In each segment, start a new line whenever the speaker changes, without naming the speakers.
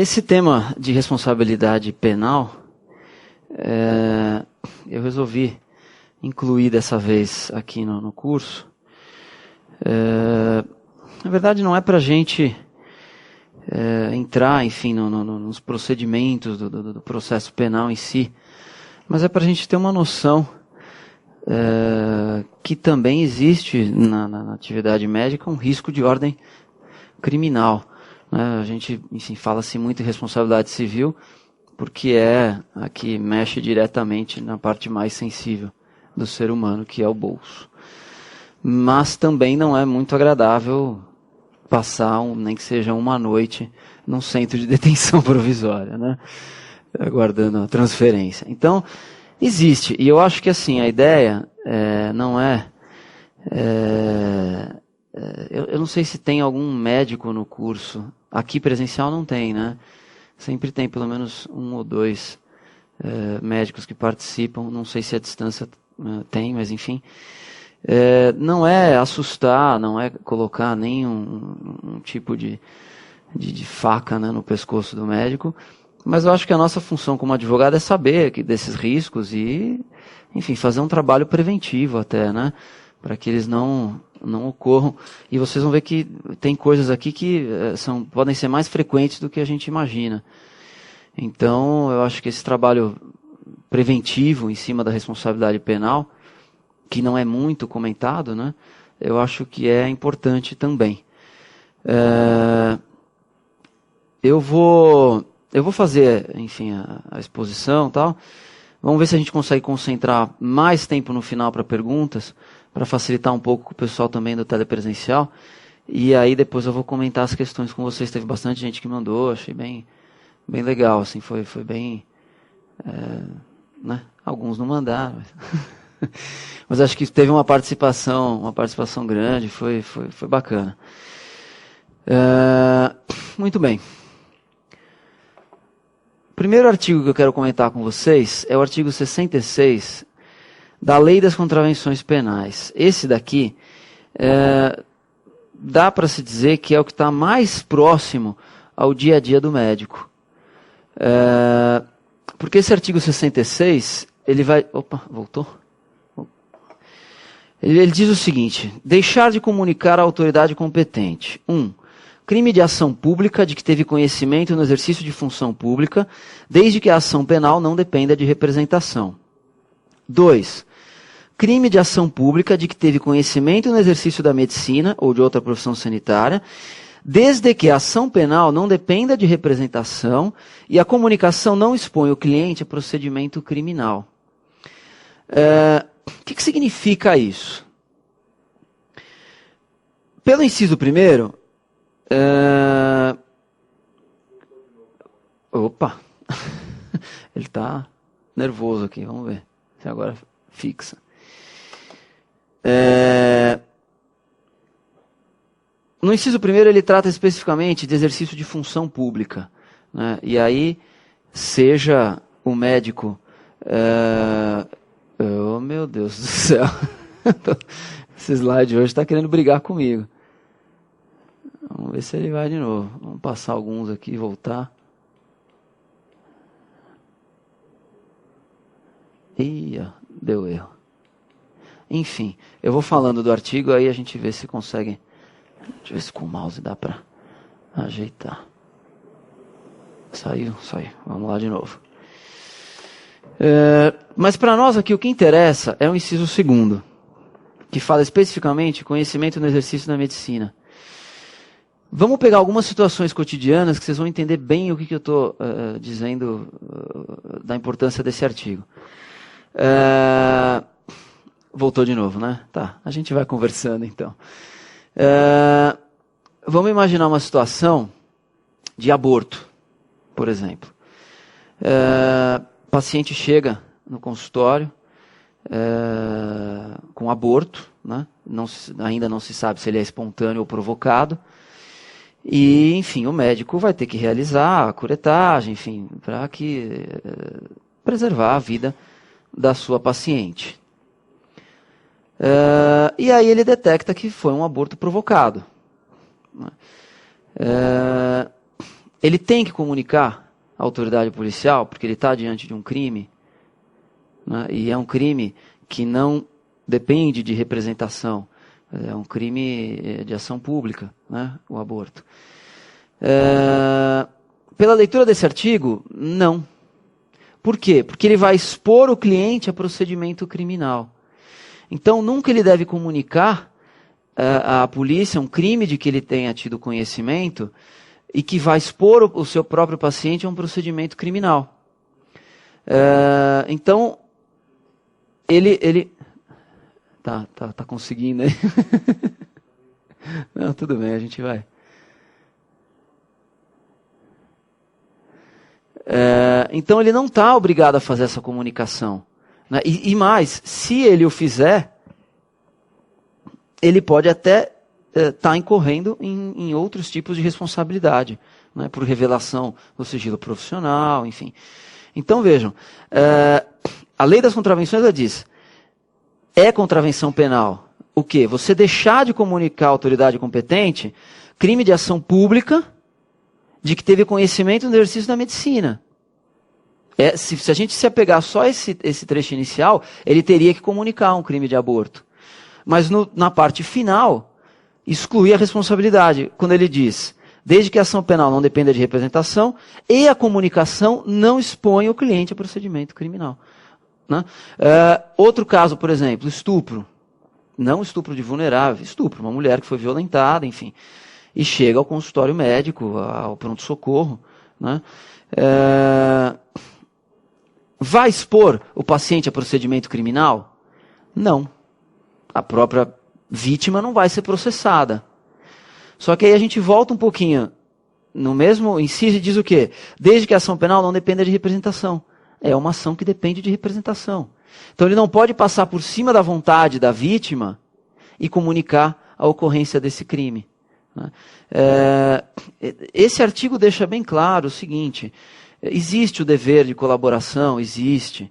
Esse tema de responsabilidade penal, eu resolvi incluir dessa vez aqui no curso. Na verdade, não é para a gente entrar, enfim, nos procedimentos do processo penal em si, mas é para a gente ter uma noção que também existe na atividade médica um risco de ordem criminal. A gente, enfim, fala-se muito em responsabilidade civil, porque é a que mexe diretamente na parte mais sensível do ser humano, que é o bolso. Mas também não é muito agradável passar, nem que seja uma noite, num centro de detenção provisória, né? Aguardando a transferência. Então, existe. E eu acho que assim, a ideia não é... eu não sei se tem algum médico no curso. Aqui presencial não tem, né? Sempre tem pelo menos um ou dois médicos que participam. Não sei se a distância tem, mas enfim. Não é assustar, não é colocar nenhum tipo de faca, né, no pescoço do médico. Mas eu acho que a nossa função como advogado é saber desses riscos e, enfim, fazer um trabalho preventivo até, né? Para que eles não ocorram. E vocês vão ver que tem coisas aqui que podem ser mais frequentes do que a gente imagina. Então, eu acho que esse trabalho preventivo em cima da responsabilidade penal, que não é muito comentado, né? Eu acho que é importante também. Eu vou fazer, enfim, a exposição e tal. Vamos ver se a gente consegue concentrar mais tempo no final para perguntas, para facilitar um pouco com o pessoal também do telepresencial. E aí depois eu vou comentar as questões com vocês. Teve bastante gente que mandou, achei bem legal, assim, foi bem... né? Alguns não mandaram. Mas acho que teve uma participação grande, foi bacana. Muito bem. O primeiro artigo que eu quero comentar com vocês é o artigo 66 da Lei das Contravenções Penais. Esse daqui dá para se dizer que é o que está mais próximo ao dia a dia do médico. Porque esse artigo 66, ele vai... Opa, voltou? Ele diz o seguinte: deixar de comunicar à autoridade competente. 1. Crime de ação pública de que teve conhecimento no exercício de função pública, desde que a ação penal não dependa de representação. 2. Crime de ação pública de que teve conhecimento no exercício da medicina ou de outra profissão sanitária, desde que a ação penal não dependa de representação e a comunicação não expõe o cliente a procedimento criminal. O que significa isso? Pelo inciso primeiro... Opa! Ele está nervoso aqui, vamos ver se agora fixa. No inciso primeiro ele trata especificamente de exercício de função pública, né? E aí, seja o médico... oh, meu Deus do céu! Esse slide hoje está querendo brigar comigo. Vamos ver se ele vai de novo. Vamos passar alguns aqui e voltar. Ih, deu erro. Enfim, eu vou falando do artigo, aí a gente vê se consegue... Deixa eu ver se com o mouse dá para ajeitar. Saiu. Vamos lá de novo. Mas para nós aqui o que interessa é o inciso segundo, que fala especificamente conhecimento no exercício da medicina. Vamos pegar algumas situações cotidianas que vocês vão entender bem o que eu estou dizendo da importância desse artigo. Voltou de novo, né? Tá, a gente vai conversando então. Vamos imaginar uma situação de aborto, por exemplo. O paciente chega no consultório com aborto, né? Ainda não se sabe se ele é espontâneo ou provocado. E, enfim, o médico vai ter que realizar a curetagem, enfim, para preservar a vida da sua paciente. E aí ele detecta que foi um aborto provocado. ele tem que comunicar à autoridade policial, porque ele está diante de um crime, né, e é um crime que não depende de representação, é um crime de ação pública, né, o aborto. Pela leitura desse artigo, não. Por quê? Porque ele vai expor o cliente a procedimento criminal. Então, nunca ele deve comunicar à polícia um crime de que ele tenha tido conhecimento e que vai expor o seu próprio paciente a um procedimento criminal. Então, ele... Tá conseguindo aí? Não, tudo bem, a gente vai. Então ele não está obrigado a fazer essa comunicação, né? E mais, se ele o fizer, ele pode até estar incorrendo em outros tipos de responsabilidade, né? Por revelação do sigilo profissional, enfim. Então vejam, a lei das contravenções ela diz, é contravenção penal o quê? Você deixar de comunicar à autoridade competente crime de ação pública de que teve conhecimento no exercício da medicina. Se a gente se apegar só esse trecho inicial, ele teria que comunicar um crime de aborto. Mas na parte final, excluir a responsabilidade, quando ele diz, desde que a ação penal não dependa de representação e a comunicação não expõe o cliente a procedimento criminal. Né? Outro caso, por exemplo, estupro. Não estupro de vulnerável, estupro, uma mulher que foi violentada, enfim. E chega ao consultório médico, ao pronto-socorro, né? Vai expor o paciente a procedimento criminal? Não. A própria vítima não vai ser processada. Só que aí a gente volta um pouquinho no mesmo inciso e diz o quê? Desde que a ação penal não dependa de representação. É uma ação que depende de representação. Então ele não pode passar por cima da vontade da vítima e comunicar a ocorrência desse crime. Esse artigo deixa bem claro o seguinte, existe o dever de colaboração, existe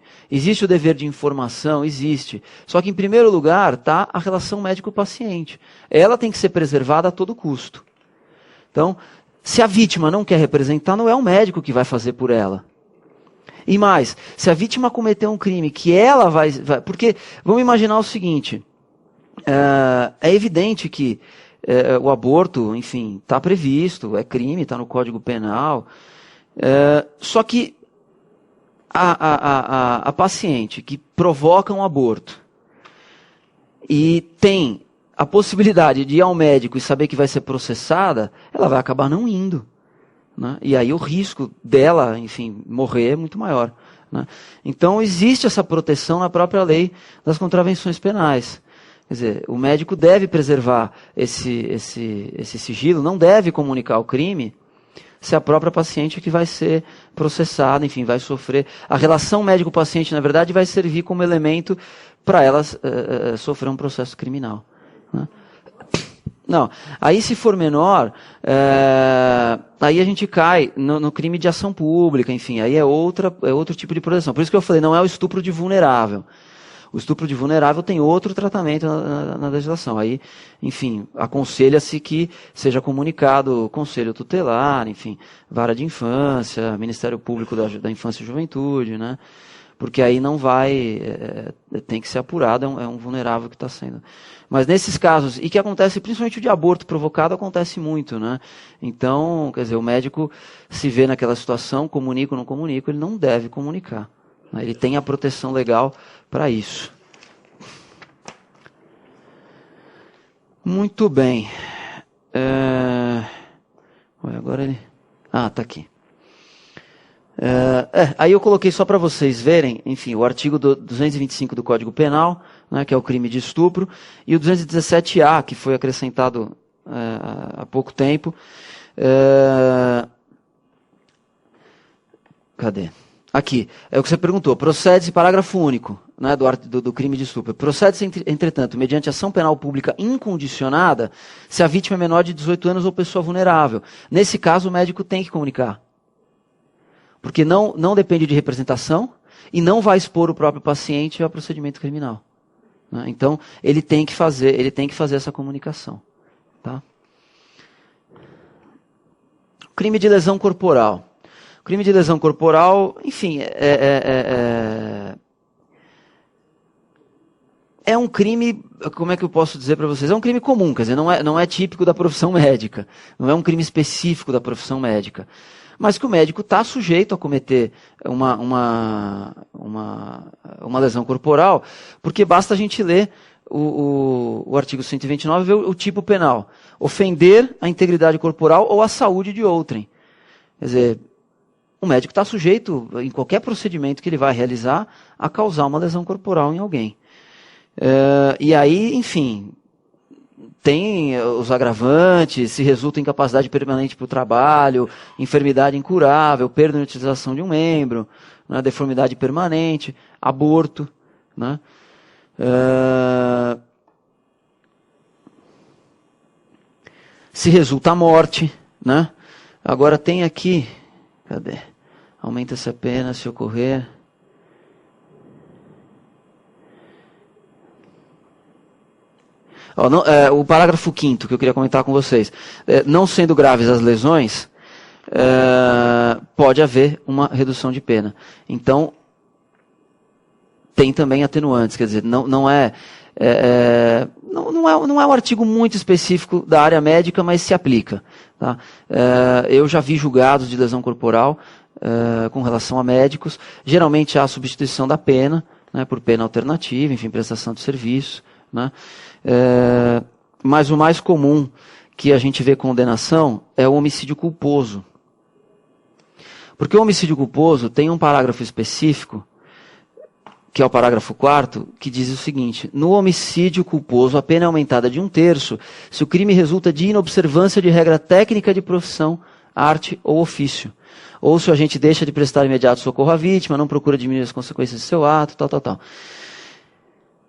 o dever de informação, existe, só que em primeiro lugar está a relação médico-paciente, ela tem que ser preservada a todo custo. Então, se a vítima não quer representar, não é o médico que vai fazer por ela. E mais, se a vítima cometeu um crime que ela vai porque, vamos imaginar o seguinte, é evidente que o aborto, enfim, está previsto, é crime, está no Código Penal. Só que a paciente que provoca um aborto e tem a possibilidade de ir ao médico e saber que vai ser processada, ela vai acabar não indo. Né? E aí o risco dela, enfim, morrer é muito maior. Né? Então existe essa proteção na própria lei das contravenções penais. Quer dizer, o médico deve preservar esse sigilo, não deve comunicar o crime se a própria paciente que vai ser processada, enfim, vai sofrer. A relação médico-paciente, na verdade, vai servir como elemento para ela sofrer um processo criminal. Né? Não, aí se for menor, aí a gente cai no crime de ação pública, enfim, aí é outro tipo de proteção. Por isso que eu falei, não é o estupro de vulnerável. O estupro de vulnerável tem outro tratamento na legislação. Aí, enfim, aconselha-se que seja comunicado conselho tutelar, enfim, vara de infância, Ministério Público da Infância e Juventude, né? Porque aí não vai, tem que ser apurado, é um vulnerável que está sendo. Mas nesses casos, e que acontece, principalmente o de aborto provocado, acontece muito, né? Então, quer dizer, o médico se vê naquela situação, comunica ou não comunica, ele não deve comunicar. Né? Ele tem a proteção legal para isso. Muito bem. Agora ele... tá aqui. Aí eu coloquei só para vocês verem, enfim, o artigo 225 do Código Penal, né, que é o crime de estupro, e o 217A, que foi acrescentado há pouco tempo. Cadê? Aqui, é o que você perguntou. Procede-se, parágrafo único, né, do crime de estupro. Procede-se, entretanto, mediante ação penal pública incondicionada, se a vítima é menor de 18 anos ou pessoa vulnerável. Nesse caso, o médico tem que comunicar. Porque não depende de representação e não vai expor o próprio paciente ao procedimento criminal. Né? Então, ele tem que fazer essa comunicação. Tá? Crime de lesão corporal. Crime de lesão corporal, enfim, é um crime, como é que eu posso dizer para vocês? É um crime comum, quer dizer, não é típico da profissão médica, não é um crime específico da profissão médica, mas que o médico está sujeito a cometer uma lesão corporal, porque basta a gente ler o artigo 129 e ver o tipo penal. Ofender a integridade corporal ou a saúde de outrem. Quer dizer, o médico está sujeito, em qualquer procedimento que ele vai realizar, a causar uma lesão corporal em alguém. E aí, enfim, tem os agravantes, se resulta em incapacidade permanente para o trabalho, enfermidade incurável, perda de utilização de um membro, né, deformidade permanente, aborto, né? Se resulta a morte, né? Agora tem aqui, cadê? Aumenta-se a pena se ocorrer. O parágrafo 5º que eu queria comentar com vocês. Não sendo graves as lesões, pode haver uma redução de pena. Então, tem também atenuantes, quer dizer, não é um artigo muito específico da área médica, mas se aplica. Tá? Eu já vi julgados de lesão corporal com relação a médicos. Geralmente há a substituição da pena, né, por pena alternativa, enfim, prestação de serviço. Né? Mas o mais comum que a gente vê condenação é o homicídio culposo. Porque o homicídio culposo tem um parágrafo específico, que é o parágrafo 4º, que diz o seguinte: no homicídio culposo, a pena é aumentada de 1/3 se o crime resulta de inobservância de regra técnica de profissão, arte ou ofício. Ou se o agente deixa de prestar imediato socorro à vítima, não procura diminuir as consequências de seu ato, tal.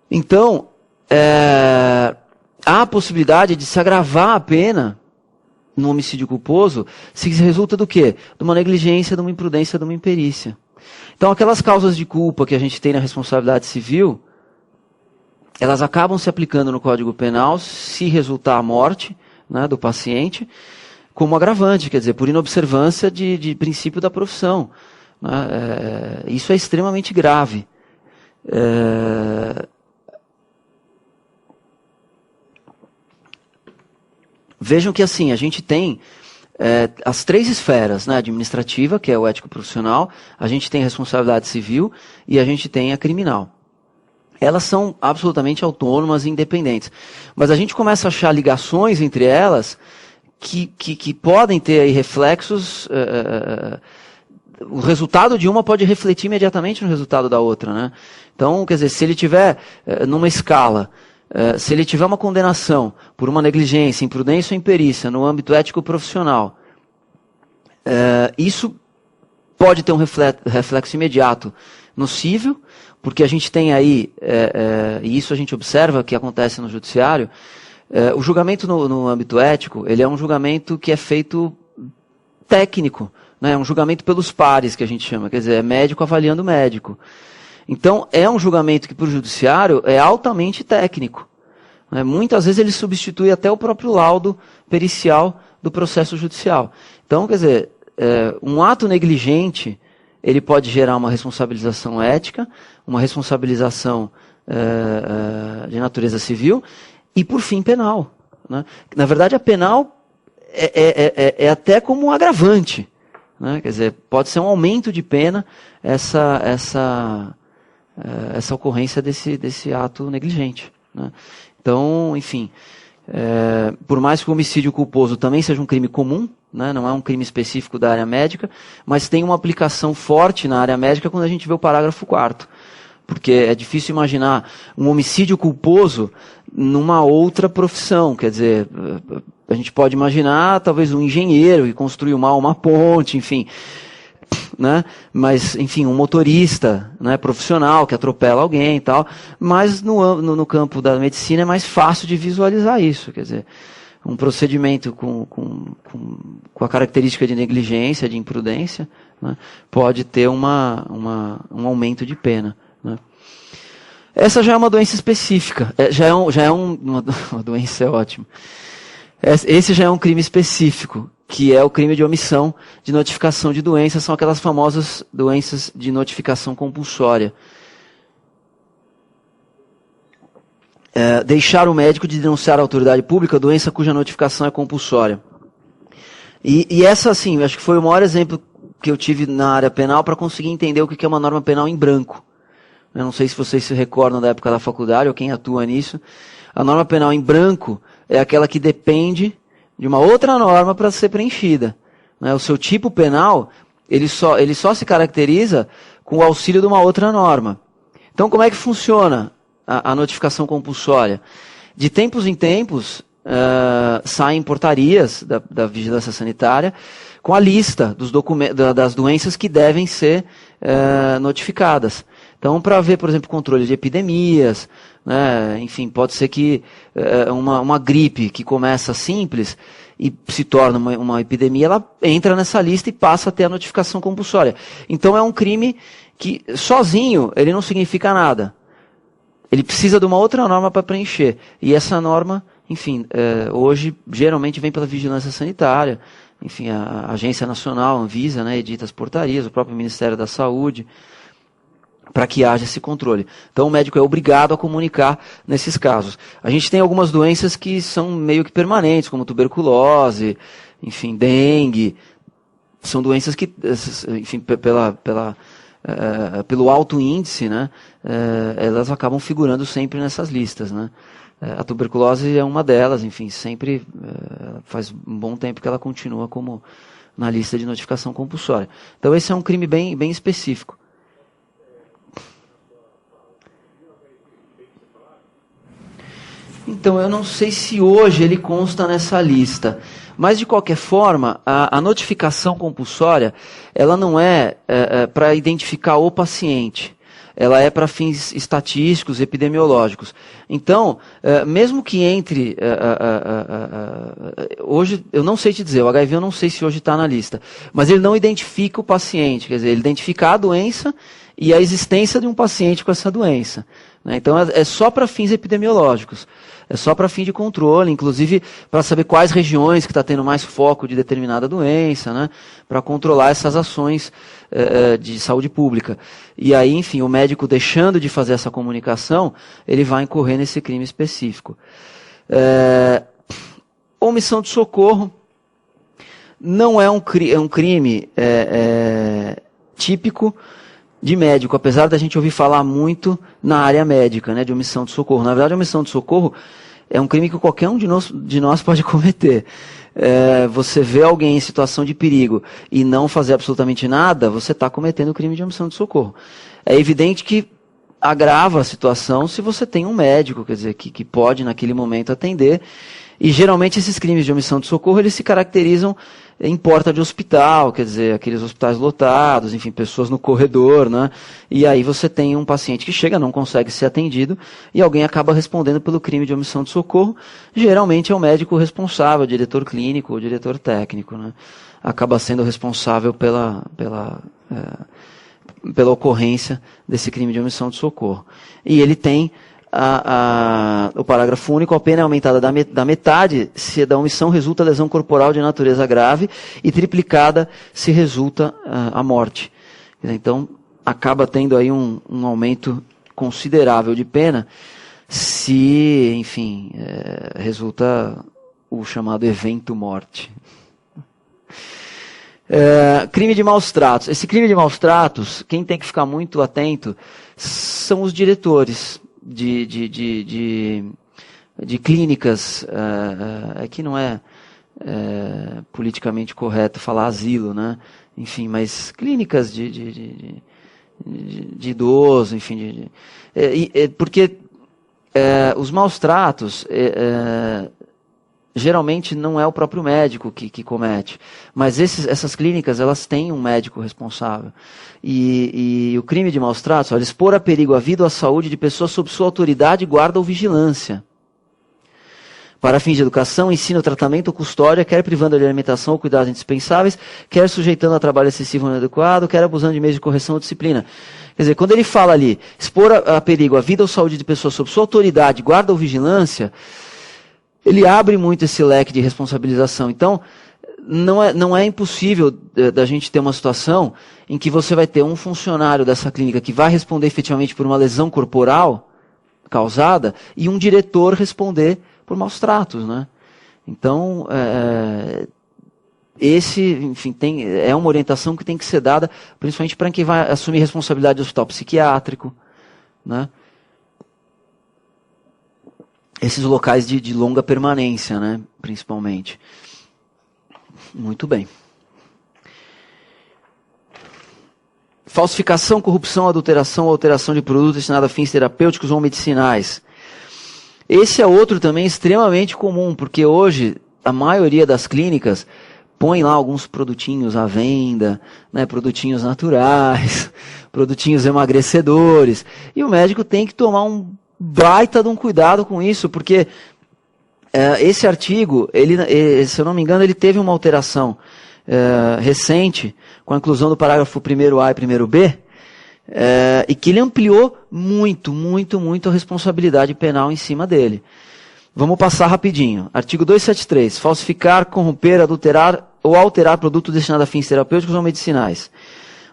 Então, há a possibilidade de se agravar a pena no homicídio culposo se resulta do quê? De uma negligência, de uma imprudência, de uma imperícia. Então, aquelas causas de culpa que a gente tem na responsabilidade civil, elas acabam se aplicando no Código Penal se resultar a morte, né, do paciente, como agravante, quer dizer, por inobservância de princípio da profissão. Né? Isso é extremamente grave. Vejam que assim, a gente tem as 3 esferas, né, administrativa, que é o ético profissional, a gente tem a responsabilidade civil e a gente tem a criminal. Elas são absolutamente autônomas e independentes. Mas a gente começa a achar ligações entre elas que podem ter aí reflexos. O resultado de uma pode refletir imediatamente no resultado da outra. Né? Então, quer dizer, se ele tiver numa escala, se ele tiver uma condenação por uma negligência, imprudência ou imperícia no âmbito ético-profissional, isso pode ter um reflexo imediato no cívil, porque a gente tem aí, e isso a gente observa que acontece no judiciário, o julgamento no âmbito ético, ele é um julgamento que é feito técnico, né? É um julgamento pelos pares, que a gente chama, quer dizer, é médico avaliando médico. Então, é um julgamento que, para o judiciário, é altamente técnico. Né? Muitas vezes ele substitui até o próprio laudo pericial do processo judicial. Então, quer dizer, um ato negligente, ele pode gerar uma responsabilização ética, uma responsabilização de natureza civil e, por fim, penal. Né? Na verdade, a penal é até como um agravante. Né? Quer dizer, pode ser um aumento de pena essa ocorrência desse ato negligente. Né? Então, enfim, por mais que o homicídio culposo também seja um crime comum, né, não é um crime específico da área médica, mas tem uma aplicação forte na área médica quando a gente vê o parágrafo 4º. Porque é difícil imaginar um homicídio culposo numa outra profissão. Quer dizer, a gente pode imaginar talvez um engenheiro que construiu mal uma ponte, enfim. Né? Mas, enfim, um motorista, né, profissional que atropela alguém e tal. Mas no campo da medicina é mais fácil de visualizar isso. Quer dizer, um procedimento com a característica de negligência, de imprudência, né, pode ter um aumento de pena. Né? Essa já é uma doença específica. Uma doença é ótimo. Esse já é um crime específico, que é o crime de omissão de notificação de doenças, são aquelas famosas doenças de notificação compulsória. Deixar o médico de denunciar à autoridade pública a doença cuja notificação é compulsória. E essa, assim, acho que foi o maior exemplo que eu tive na área penal para conseguir entender o que é uma norma penal em branco. Eu não sei se vocês se recordam da época da faculdade ou quem atua nisso. A norma penal em branco é aquela que depende de uma outra norma para ser preenchida. O seu tipo penal, ele só se caracteriza com o auxílio de uma outra norma. Então, como é que funciona a notificação compulsória? De tempos em tempos, saem portarias da Vigilância Sanitária com a lista das doenças que devem ser notificadas. Então, para ver, por exemplo, controle de epidemias, né, enfim, pode ser que uma gripe que começa simples e se torna uma epidemia, ela entra nessa lista e passa a ter a notificação compulsória. Então, é um crime que, sozinho, ele não significa nada. Ele precisa de uma outra norma para preencher. E essa norma, enfim, hoje, geralmente vem pela Vigilância Sanitária, enfim, a Agência Nacional, a Anvisa, né, edita as portarias, o próprio Ministério da Saúde, para que haja esse controle. Então o médico é obrigado a comunicar nesses casos. A gente tem algumas doenças que são meio que permanentes, como tuberculose, enfim, dengue. São doenças que, enfim, pelo alto índice, né, elas acabam figurando sempre nessas listas, né. A tuberculose é uma delas, enfim, sempre faz um bom tempo que ela continua como na lista de notificação compulsória. Então esse é um crime bem, bem específico. Então, eu não sei se hoje ele consta nessa lista, mas de qualquer forma, a notificação compulsória, ela não é para identificar o paciente, ela é para fins estatísticos, epidemiológicos. Então, mesmo que entre, hoje, eu não sei te dizer, o HIV eu não sei se hoje está na lista, mas ele não identifica o paciente, quer dizer, ele identifica a doença e a existência de um paciente com essa doença. Então, é só para fins epidemiológicos. É só para fim de controle, inclusive para saber quais regiões que está tendo mais foco de determinada doença, né, para controlar essas ações de saúde pública. E aí, enfim, o médico deixando de fazer essa comunicação, ele vai incorrer nesse crime específico. Omissão de socorro não é um crime típico de médico, apesar da gente ouvir falar muito na área médica, né, de omissão de socorro. Na verdade, a omissão de socorro é um crime que qualquer um de nós pode cometer. Você vê alguém em situação de perigo e não fazer absolutamente nada, você está cometendo o crime de omissão de socorro. É evidente que agrava a situação se você tem um médico, quer dizer, que pode naquele momento atender. E geralmente esses crimes de omissão de socorro, eles se caracterizam em porta de hospital, quer dizer, aqueles hospitais lotados, enfim, pessoas no corredor, né? E aí você tem um paciente que chega, não consegue ser atendido, e alguém acaba respondendo pelo crime de omissão de socorro. Geralmente é o médico responsável, o diretor clínico, o diretor técnico, né? Acaba sendo responsável pela ocorrência desse crime de omissão de socorro. E ele tem o parágrafo único: a pena é aumentada da metade se da omissão resulta lesão corporal de natureza grave e triplicada se resulta a morte. Então, acaba tendo aí um aumento considerável de pena se, enfim, resulta o chamado evento morte. Crime de maus tratos. Esse crime de maus tratos, quem tem que ficar muito atento são os diretores de clínicas, aqui não é politicamente correto falar asilo, né? Enfim, mas clínicas de idoso, enfim, porque os maus tratos geralmente não é o próprio médico que comete, mas essas clínicas, elas têm um médico responsável. E o crime de maus tratos, olha, expor a perigo a vida ou a saúde de pessoas sob sua autoridade, guarda ou vigilância, para fins de educação, ensino, tratamento ou custódia, quer privando de alimentação ou cuidados indispensáveis, quer sujeitando a trabalho excessivo ou inadequado, quer abusando de meios de correção ou disciplina. Quer dizer, quando ele fala ali, expor a perigo a vida ou saúde de pessoas sob sua autoridade, guarda ou vigilância, ele abre muito esse leque de responsabilização. Então, não é impossível da gente ter uma situação em que você vai ter um funcionário dessa clínica que vai responder efetivamente por uma lesão corporal causada e um diretor responder por maus tratos, né? Então, enfim, é uma orientação que tem que ser dada, principalmente para quem vai assumir responsabilidade do hospital psiquiátrico, né? Esses locais de longa permanência, né? Principalmente. Muito bem. Falsificação, corrupção, adulteração ou alteração de produtos destinados a fins terapêuticos ou medicinais. Esse é outro também extremamente comum, porque hoje a maioria das clínicas põe lá alguns produtinhos à venda, né, produtinhos naturais, produtinhos emagrecedores, e o médico tem que tomar um baita de um cuidado com isso, porque esse artigo, se eu não me engano, ele teve uma alteração recente, com a inclusão do parágrafo 1º A e 1º B, e que ele ampliou muito a responsabilidade penal em cima dele. Vamos passar rapidinho. Artigo 273. Falsificar, corromper, adulterar ou alterar produto destinado a fins terapêuticos ou medicinais.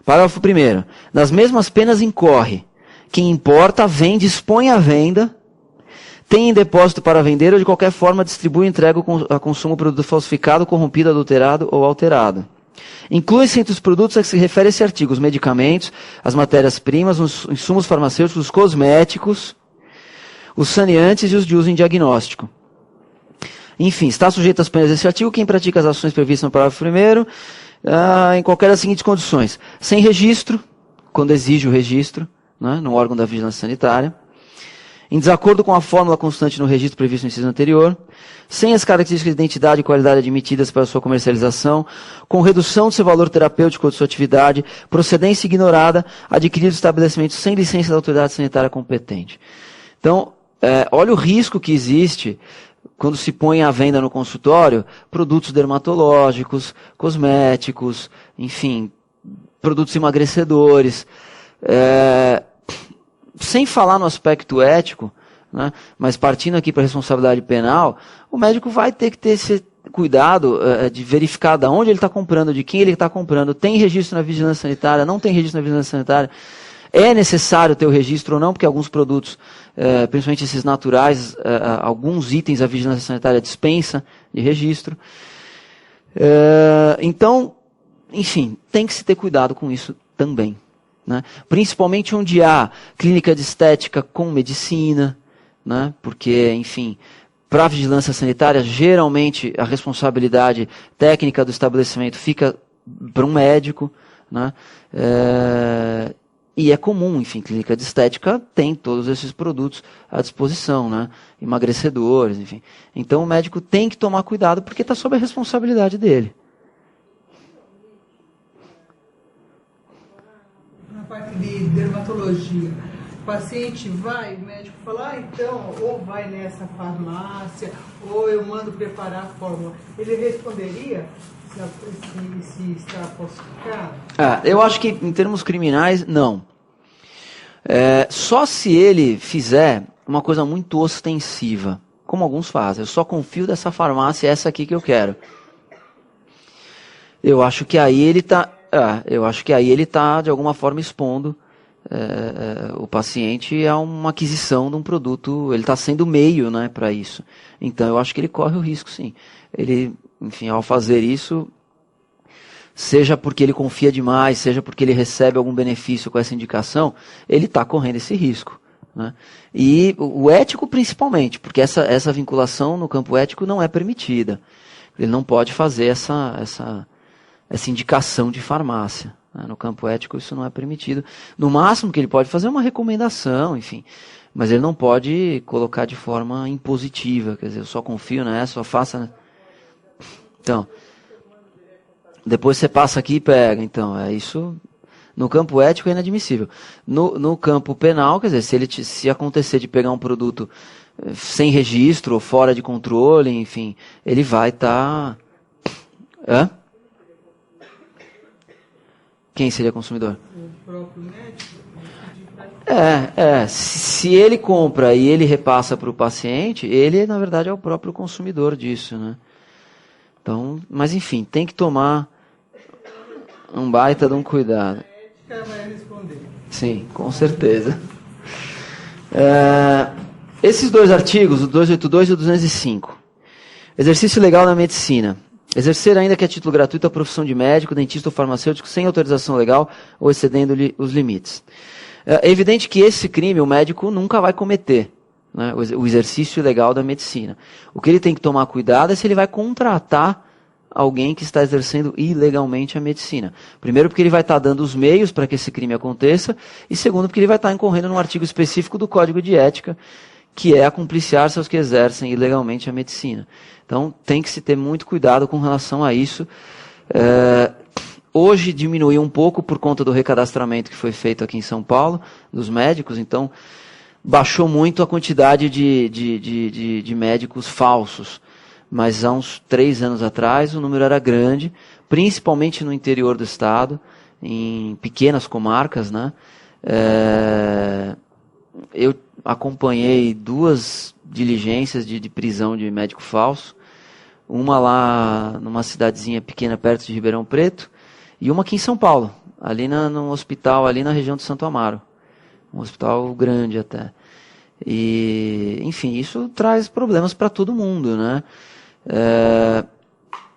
Parágrafo 1º. Nas mesmas penas incorre quem importa, vende, expõe à venda, tem em depósito para vender ou de qualquer forma distribui e entrega a consumo produto falsificado, corrompido, adulterado ou alterado. Inclui-se entre os produtos a que se refere esse artigo os medicamentos, as matérias-primas, os insumos farmacêuticos, os cosméticos, os saneantes e os de uso em diagnóstico. Enfim, está sujeito às penas desse artigo quem pratica as ações previstas no parágrafo 1º, em qualquer das seguintes condições. Sem registro, quando exige o registro, né, no órgão da vigilância sanitária. Em desacordo com a fórmula constante no registro previsto no inciso anterior, sem as características de identidade e qualidade admitidas para sua comercialização, com redução do seu valor terapêutico ou de sua atividade, procedência ignorada, adquirido estabelecimento sem licença da autoridade sanitária competente. Então, olha o risco que existe quando se põe à venda no consultório produtos dermatológicos, cosméticos, enfim, produtos emagrecedores. Sem falar no aspecto ético, né, mas partindo aqui para a responsabilidade penal, o médico vai ter que ter esse cuidado de verificar de onde ele está comprando, de quem ele está comprando, tem registro na vigilância sanitária, não tem registro na vigilância sanitária, é necessário ter o registro ou não, porque alguns produtos, principalmente esses naturais, alguns itens a vigilância sanitária dispensa de registro. Então, enfim, tem que se ter cuidado com isso também. Né? Principalmente onde há clínica de estética com medicina, né? Porque, enfim, para a vigilância sanitária, geralmente a responsabilidade técnica do estabelecimento fica para um médico, né? E é comum, enfim, clínica de estética tem todos esses produtos à disposição, né? Emagrecedores, enfim. Então o médico tem que tomar cuidado porque está sob a responsabilidade dele.
Parte de dermatologia. O paciente vai, o médico fala, então, ou vai nessa farmácia, ou eu mando preparar a fórmula. Ele responderia se está falsificado?
Eu acho que em termos criminais, não. Só se ele fizer uma coisa muito ostensiva, como alguns fazem. Eu só confio dessa farmácia, essa aqui que eu quero. Eu acho que aí ele está... de alguma forma, expondo o paciente a uma aquisição de um produto, ele está sendo meio, né, para isso. Então, eu acho que ele corre o risco, sim. Ele, enfim, ao fazer isso, seja porque ele confia demais, seja porque ele recebe algum benefício com essa indicação, ele está correndo esse risco. Né? E o ético, principalmente, porque essa vinculação no campo ético não é permitida. Ele não pode fazer essa indicação de farmácia. Né? No campo ético isso não é permitido. No máximo que ele pode fazer é uma recomendação, enfim. Mas ele não pode colocar de forma impositiva. Quer dizer, eu só confio nessa, só faça... Então, depois você passa aqui e pega. Então, isso... No campo ético é inadmissível. No campo penal, quer dizer, se acontecer de pegar um produto sem registro ou fora de controle, enfim, ele vai estar... Quem seria consumidor?
O próprio médico?
Se ele compra e ele repassa para o paciente, ele, na verdade, é o próprio consumidor disso, né? Então, mas enfim, tem que tomar um baita de um cuidado.
A ética vai responder.
Sim, com certeza. Esses dois artigos, o 282 e o 205. Exercício legal na medicina. Exercer ainda que a título gratuito a profissão de médico, dentista ou farmacêutico sem autorização legal ou excedendo-lhe os limites. É evidente que esse crime o médico nunca vai cometer, né, o exercício legal da medicina. O que ele tem que tomar cuidado é se ele vai contratar alguém que está exercendo ilegalmente a medicina. Primeiro, porque ele vai estar dando os meios para que esse crime aconteça, e segundo, porque ele vai estar incorrendo num artigo específico do Código de Ética, que é a compliciar-se aos que exercem ilegalmente a medicina. Então, tem que se ter muito cuidado com relação a isso. Hoje diminuiu um pouco por conta do recadastramento que foi feito aqui em São Paulo, dos médicos, então baixou muito a quantidade de médicos falsos. Mas há uns 3 anos atrás o número era grande, principalmente no interior do estado, em pequenas comarcas, né? Eu acompanhei 2 diligências de prisão de médico falso, uma lá numa cidadezinha pequena perto de Ribeirão Preto, e uma aqui em São Paulo, ali num hospital, ali na região de Santo Amaro. Um hospital grande até. E, enfim, isso traz problemas para todo mundo, né?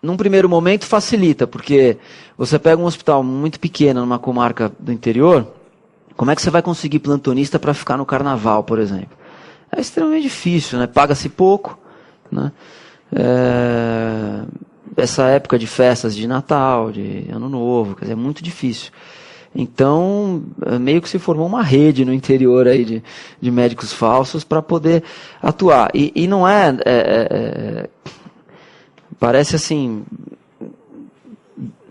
Num primeiro momento facilita, porque você pega um hospital muito pequeno numa comarca do interior, como é que você vai conseguir plantonista para ficar no carnaval, por exemplo? É extremamente difícil, né? Paga-se pouco, né? Essa época de festas de Natal, de Ano Novo, quer dizer, é muito difícil. Então, meio que se formou uma rede no interior aí de médicos falsos para poder atuar. E não parece assim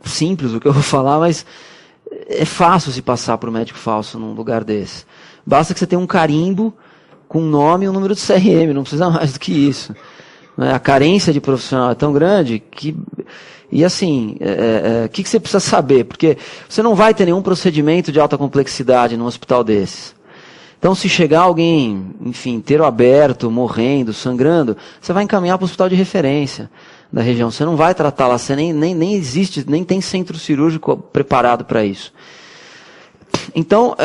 simples o que eu vou falar, mas é fácil se passar por um médico falso num lugar desse. Basta que você tenha um carimbo com o nome e o número do CRM, não precisa mais do que isso. A carência de profissional é tão grande que... E assim, o que você precisa saber? Porque você não vai ter nenhum procedimento de alta complexidade num hospital desses. Então, se chegar alguém, enfim, inteiro aberto, morrendo, sangrando, você vai encaminhar para o hospital de referência da região. Você não vai tratar lá, você nem existe, nem tem centro cirúrgico preparado para isso. Então,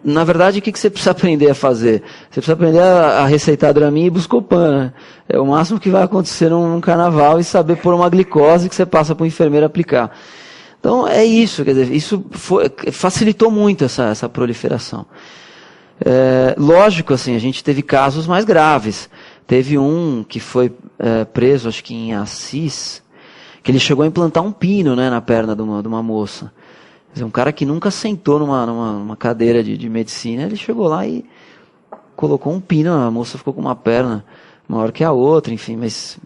na verdade, o que você precisa aprender a fazer? Você precisa aprender a receitar Dramin e Buscopan, né? É o máximo que vai acontecer num carnaval e saber pôr uma glicose que você passa para o enfermeiro aplicar. Então, é isso, quer dizer, isso facilitou muito essa proliferação. Lógico, assim, a gente teve casos mais graves. Teve um que foi preso, acho que em Assis, que ele chegou a implantar um pino, né, na perna de uma moça. Quer dizer, um cara que nunca sentou numa cadeira de medicina, ele chegou lá e colocou um pino, a moça ficou com uma perna maior que a outra, enfim, mas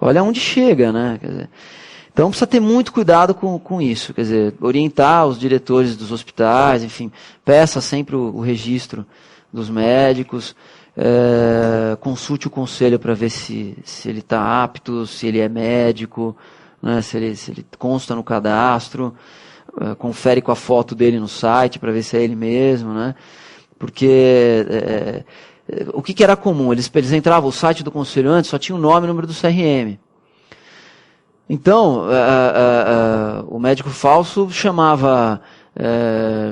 olha onde chega, né? Quer dizer, então precisa ter muito cuidado com isso, quer dizer, orientar os diretores dos hospitais, enfim, peça sempre o registro dos médicos, consulte o conselho para ver se ele está apto, se ele é médico, né, se ele consta no cadastro, confere com a foto dele no site para ver se é ele mesmo, né? Porque o que era comum? Eles entravam, o site do conselho antes só tinha o nome e o número do CRM. Então, o médico falso chamava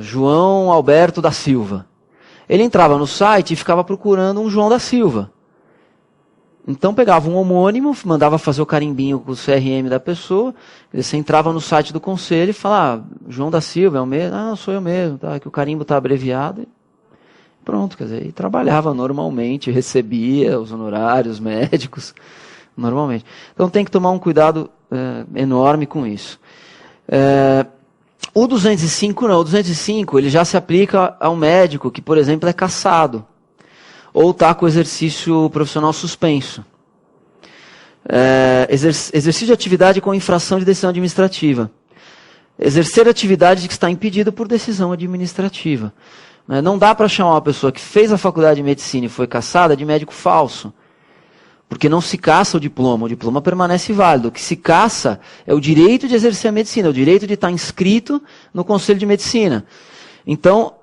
João Alberto da Silva. Ele entrava no site e ficava procurando um João da Silva. Então pegava um homônimo, mandava fazer o carimbinho com o CRM da pessoa, você entrava no site do conselho e falava, João da Silva é o mesmo? Ah, sou eu mesmo, tá? Que o carimbo está abreviado. E pronto, quer dizer, e trabalhava normalmente, recebia os honorários médicos, normalmente. Então tem que tomar um cuidado enorme com isso. O 205 não, o 205 ele já se aplica ao médico que, por exemplo, é cassado, ou está com o exercício profissional suspenso. Exercício de atividade com infração de decisão administrativa. Exercer atividade que está impedido por decisão administrativa. Não dá para chamar uma pessoa que fez a faculdade de medicina e foi cassada de médico falso. Porque não se caça o diploma permanece válido. O que se caça é o direito de exercer a medicina, o direito de estar inscrito no Conselho de Medicina. Então,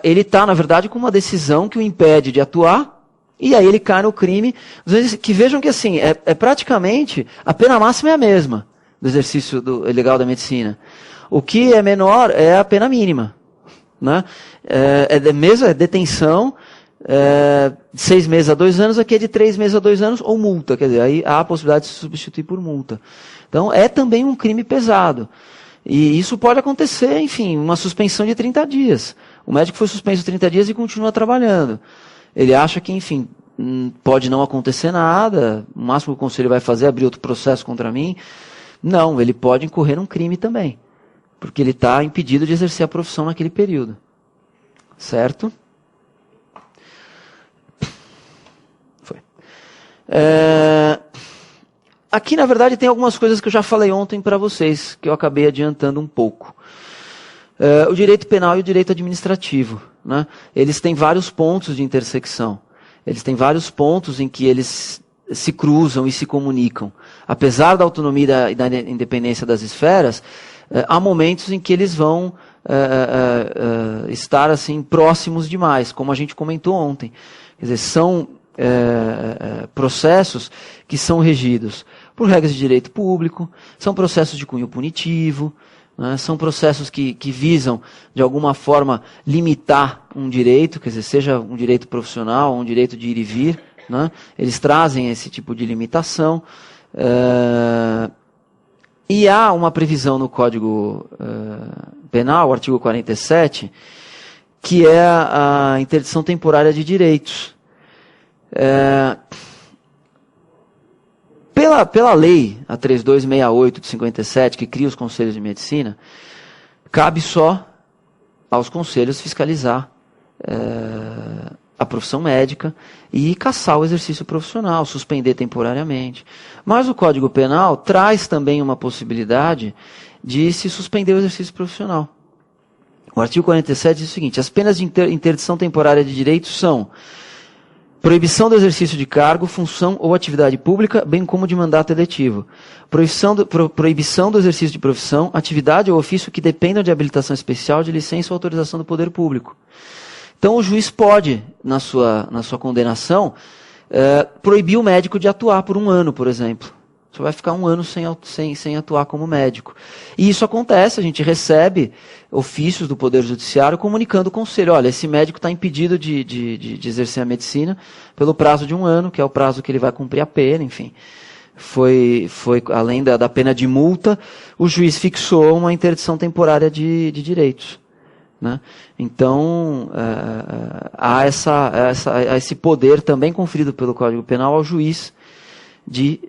ele está, na verdade, com uma decisão que o impede de atuar E aí ele cai no crime, que vejam que assim, é praticamente, a pena máxima é a mesma do exercício ilegal da medicina. O que é menor é a pena mínima. Né? É detenção, de 6 meses a 2 anos, aqui é de 3 meses a 2 anos, ou multa. Quer dizer, aí há a possibilidade de se substituir por multa. Então é também um crime pesado. E isso pode acontecer, enfim, uma suspensão de 30 dias. O médico foi suspenso 30 dias e continua trabalhando. Ele acha que, enfim, pode não acontecer nada, o máximo que o conselho vai fazer é abrir outro processo contra mim. Não, ele pode incorrer num crime também, porque ele está impedido de exercer a profissão naquele período. Certo? Foi. Aqui, na verdade, tem algumas coisas que eu já falei ontem para vocês, que eu acabei adiantando um pouco. O direito penal e o direito administrativo, né? Eles têm vários pontos de intersecção. Eles têm vários pontos em que eles se cruzam e se comunicam. Apesar da autonomia e da independência das esferas, há momentos em que eles vão estar assim próximos demais, como a gente comentou ontem. Quer dizer, são processos que são regidos por regras de direito público, são processos de cunho punitivo, né, são processos que visam, de alguma forma, limitar um direito, quer dizer, seja um direito profissional ou um direito de ir e vir, né, eles trazem esse tipo de limitação. E há uma previsão no Código Penal, o artigo 47, que é a interdição temporária de direitos. Pela lei, a 3268 de 57, que cria os conselhos de medicina, cabe só aos conselhos fiscalizar a profissão médica e cassar o exercício profissional, suspender temporariamente. Mas o Código Penal traz também uma possibilidade de se suspender o exercício profissional. O artigo 47 diz o seguinte: as penas de interdição temporária de direitos são proibição do exercício de cargo, função ou atividade pública, bem como de mandato eletivo. Proibição do exercício de profissão, atividade ou ofício que dependam de habilitação especial, de licença ou autorização do poder público. Então o juiz pode, na sua condenação, proibir o médico de atuar por 1 ano, por exemplo. Você vai ficar 1 ano sem atuar como médico. E isso acontece, a gente recebe ofícios do Poder Judiciário comunicando o conselho: olha, esse médico está impedido de exercer a medicina pelo prazo de 1 ano, que é o prazo que ele vai cumprir a pena, enfim. Foi além da pena de multa, o juiz fixou uma interdição temporária de direitos. Né? Então, há esse poder também conferido pelo Código Penal ao juiz de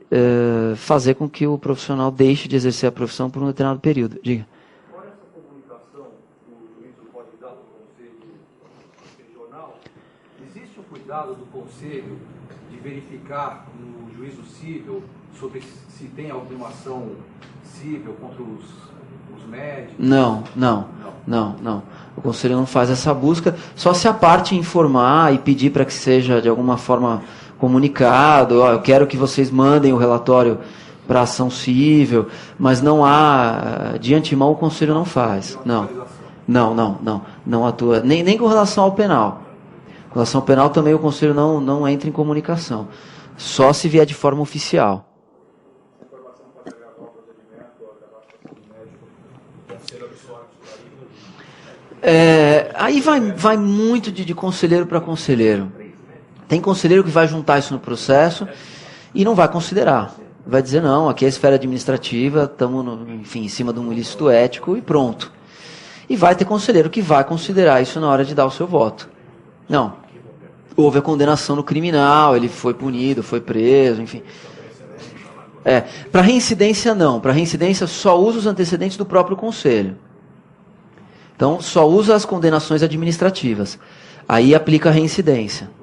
fazer com que o profissional deixe de exercer a profissão por um determinado período. Diga.
Qual é essa comunicação que o juiz pode dar para o Conselho Regional? Existe o cuidado do Conselho de verificar no juízo cível sobre se tem alguma ação cível contra os médicos?
Não. O Conselho não faz essa busca, só se a parte informar e pedir para que seja de alguma forma comunicado: eu quero que vocês mandem o relatório para a ação cível, mas não há, de antemão o Conselho não faz. Não atua, nem com relação ao penal. Com relação ao penal também o Conselho não entra em comunicação, só se vier de forma oficial. Aí vai muito de conselheiro para conselheiro. Tem conselheiro que vai juntar isso no processo e não vai considerar. Vai dizer: não, aqui é a esfera administrativa, estamos em cima de um ilícito ético e pronto. E vai ter conselheiro que vai considerar isso na hora de dar o seu voto. Não, houve a condenação no criminal, ele foi punido, foi preso, enfim. Para reincidência não, para reincidência só usa os antecedentes do próprio conselho. Então só usa as condenações administrativas. Aí aplica a reincidência.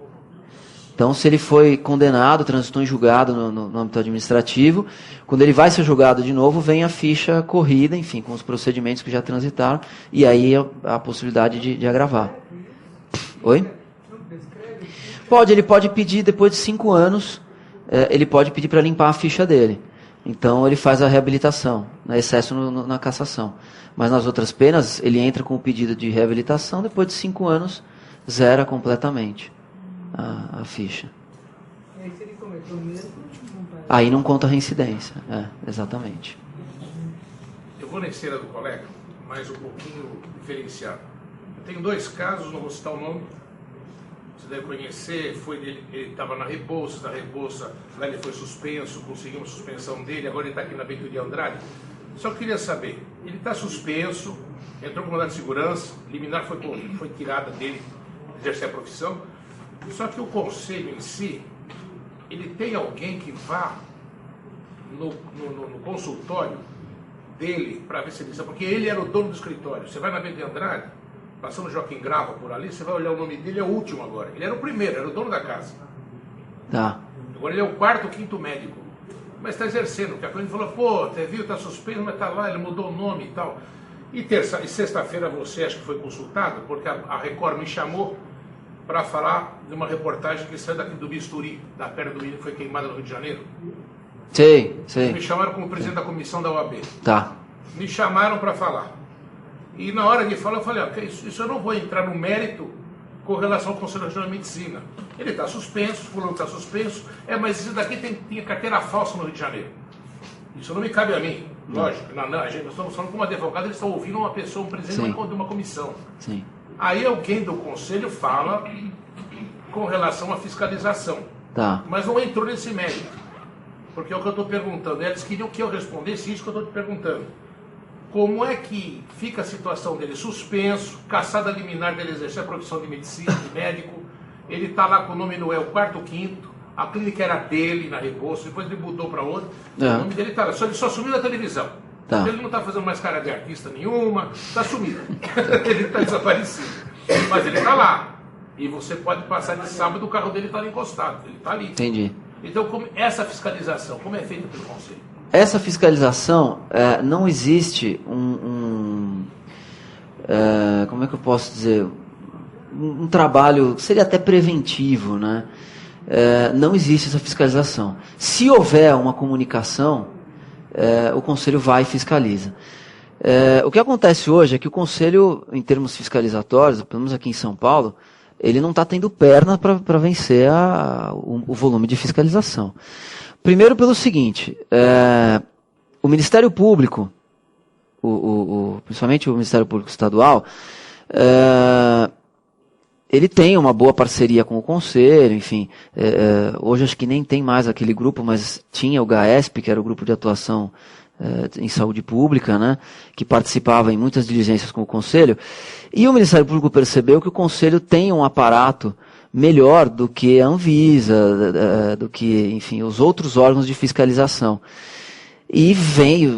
Então, se ele foi condenado, transitou em julgado no âmbito administrativo, quando ele vai ser julgado de novo, vem a ficha corrida, enfim, com os procedimentos que já transitaram, e aí a possibilidade de agravar. Oi? Ele pode pedir, depois de 5 anos, ele pode pedir para limpar a ficha dele. Então, ele faz a reabilitação, excesso na cassação. Mas nas outras penas, ele entra com o pedido de reabilitação, depois de 5 anos, zera completamente. a ficha.
E aí, se ele cometeu mesmo,
aí não conta a reincidência. Exatamente.
Eu vou na esteira do colega, mas um pouquinho diferenciado. Eu tenho 2 casos, não vou citar o nome, você deve conhecer, ele estava na Rebouça, lá ele foi suspenso, conseguimos suspensão dele, agora ele está aqui na Bento de Andrade. Só queria saber, ele está suspenso, entrou com mandado de segurança, liminar foi tirada dele, exercer a profissão, só que o conselho em si, ele tem alguém que vá no consultório dele para ver se ele sabe, porque ele era o dono do escritório. Você vai na Bento de Andrade, passando Joaquim Grava por ali, você vai olhar o nome dele, é o último agora. Ele era o primeiro, era o dono da casa.
Tá.
Agora ele é o 4º ou 5º médico. Mas está exercendo, porque a cliente falou, pô, você viu, está suspenso, mas está lá, ele mudou o nome e tal. E sexta-feira você acho que foi consultado, porque a Record me chamou para falar de uma reportagem que saiu daqui do Bisturi, da perna do menino que foi queimada no Rio de Janeiro.
Sei.
Me chamaram como presidente da comissão da OAB.
Tá.
Me chamaram para falar. E na hora de falar, eu falei, ok, isso eu não vou entrar no mérito com relação ao Conselho Regional de Medicina. Ele está suspenso, fulano está suspenso, mas isso daqui tinha carteira falsa no Rio de Janeiro. Isso não me cabe a mim, lógico. Nós estamos falando com um advogado, eles estão ouvindo uma pessoa, um presidente de uma comissão.
Sim.
Aí alguém do Conselho fala com relação à fiscalização.
Tá.
Mas não entrou nesse mérito. Porque é o que eu estou perguntando. Eles queriam que eu respondesse isso que eu estou te perguntando. Como é que fica a situação dele suspenso, caçada liminar dele exercer a profissão de medicina, de médico, ele está lá com o nome no 4º, 5º, a clínica era dele na Rebouça, depois ele mudou para outra, o nome dele está lá, ele só sumiu da televisão. Tá. Ele não está fazendo mais cara de artista nenhuma, está sumido, ele está desaparecido, mas ele está lá, e você pode passar de sábado, o carro dele está ali encostado, ele está ali.
Entendi.
Então, essa fiscalização, como é feita pelo Conselho?
Essa fiscalização, não existe como é que eu posso dizer, um trabalho, seria até preventivo, né? Não existe essa fiscalização. Se houver uma comunicação, o Conselho vai e fiscaliza. O que acontece hoje é que o Conselho, em termos fiscalizatórios, pelo menos aqui em São Paulo, ele não está tendo perna para vencer o volume de fiscalização. Primeiro pelo seguinte, o Ministério Público, principalmente o Ministério Público Estadual, ele tem uma boa parceria com o Conselho, enfim, hoje acho que nem tem mais aquele grupo, mas tinha o GAESP, que era o Grupo de Atuação em Saúde Pública, né, que participava em muitas diligências com o Conselho, e o Ministério Público percebeu que o Conselho tem um aparato melhor do que a Anvisa, do que, enfim, os outros órgãos de fiscalização. E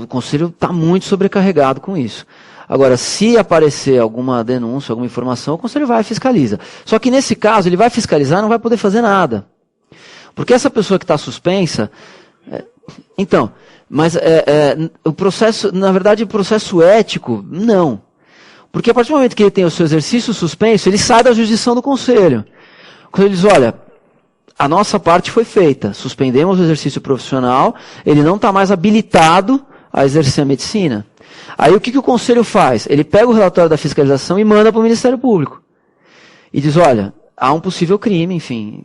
o Conselho está muito sobrecarregado com isso. Agora, se aparecer alguma denúncia, alguma informação, o Conselho vai e fiscaliza. Só que nesse caso, ele vai fiscalizar e não vai poder fazer nada. Porque essa pessoa que está suspensa... mas o processo, na verdade, o processo ético, não. Porque a partir do momento que ele tem o seu exercício suspenso, ele sai da jurisdição do Conselho. O Conselho diz, olha, a nossa parte foi feita, suspendemos o exercício profissional, ele não está mais habilitado a exercer a medicina. Aí o que o Conselho faz? Ele pega o relatório da fiscalização e manda para o Ministério Público. E diz, olha, há um possível crime, enfim,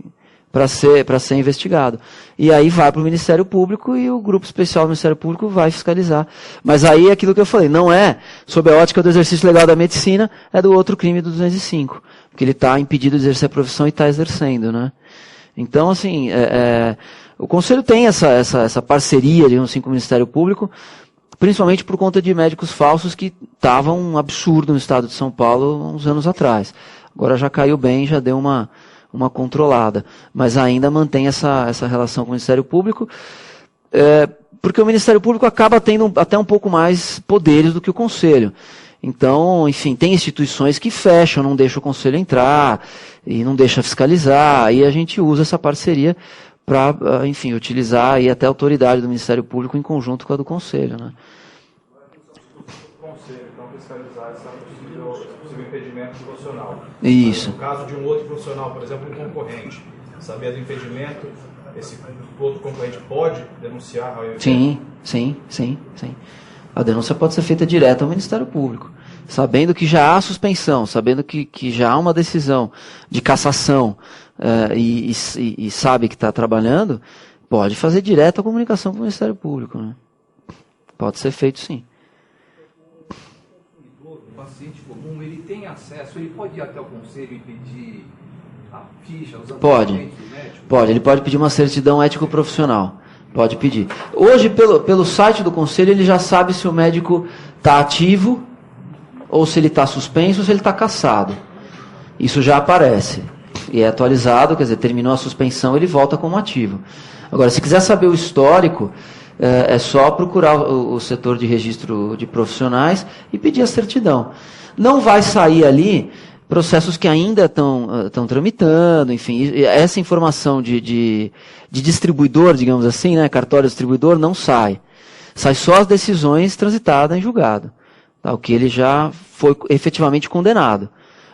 para ser investigado. E aí vai para o Ministério Público e o grupo especial do Ministério Público vai fiscalizar. Mas aí é aquilo que eu falei, não é sob a ótica do exercício legal da medicina, é do outro crime do 205. Porque ele está impedido de exercer a profissão e está exercendo, né? Então, assim, o Conselho tem essa parceria, digamos assim, com o Ministério Público, principalmente por conta de médicos falsos que estavam um absurdo no estado de São Paulo uns anos atrás. Agora já caiu bem, já deu uma controlada. Mas ainda mantém essa relação com o Ministério Público, porque o Ministério Público acaba tendo até um pouco mais poderes do que o Conselho. Então, enfim, tem instituições que fecham, não deixam o Conselho entrar, e não deixa fiscalizar, aí a gente usa essa parceria para, enfim, utilizar aí até a autoridade do Ministério Público em conjunto com a do Conselho, né?
O Conselho, então, fiscalizar esse possível impedimento profissional.
Isso.
No caso de um outro profissional, por exemplo, um concorrente, saber do impedimento, esse outro concorrente pode denunciar ao IFE?
Sim. A denúncia pode ser feita direto ao Ministério Público. sabendo que já há suspensão, sabendo que já há uma decisão de cassação e sabe que está trabalhando, pode fazer direto a comunicação com o Ministério Público. Né? Pode ser feito sim.
O paciente comum, ele tem acesso, ele pode ir até o conselho e pedir a ficha, os
Pode.
antecedentes do médico?
Pode, ele pode pedir uma certidão ético-profissional. Pode pedir. Hoje, pelo site do conselho, ele já sabe se o médico está ativo, ou se ele está suspenso, ou se ele está cassado. Isso já aparece. E é atualizado, quer dizer, terminou a suspensão, ele volta como ativo. Agora, se quiser saber o histórico, é só procurar o setor de registro de profissionais e pedir a certidão. Não vai sair ali processos que ainda estão tramitando, enfim, essa informação de distribuidor, digamos assim, né, cartório distribuidor, não sai. Sai só as decisões transitadas em julgado, tá, o que ele já foi efetivamente condenado.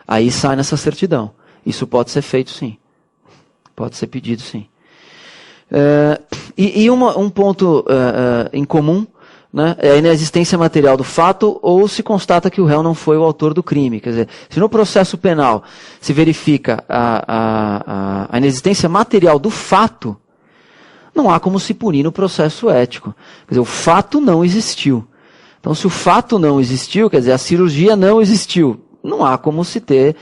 Aí sai nessa certidão. Isso pode ser feito sim. Pode ser pedido sim. Um ponto em comum, né, é a inexistência material do fato ou se constata que o réu não foi o autor do crime. Quer dizer, se no processo penal se verifica a inexistência material do fato, não há como se punir no processo ético. Quer dizer, o fato não existiu. Então, se o fato não existiu, quer dizer, a cirurgia não existiu, não há como se ter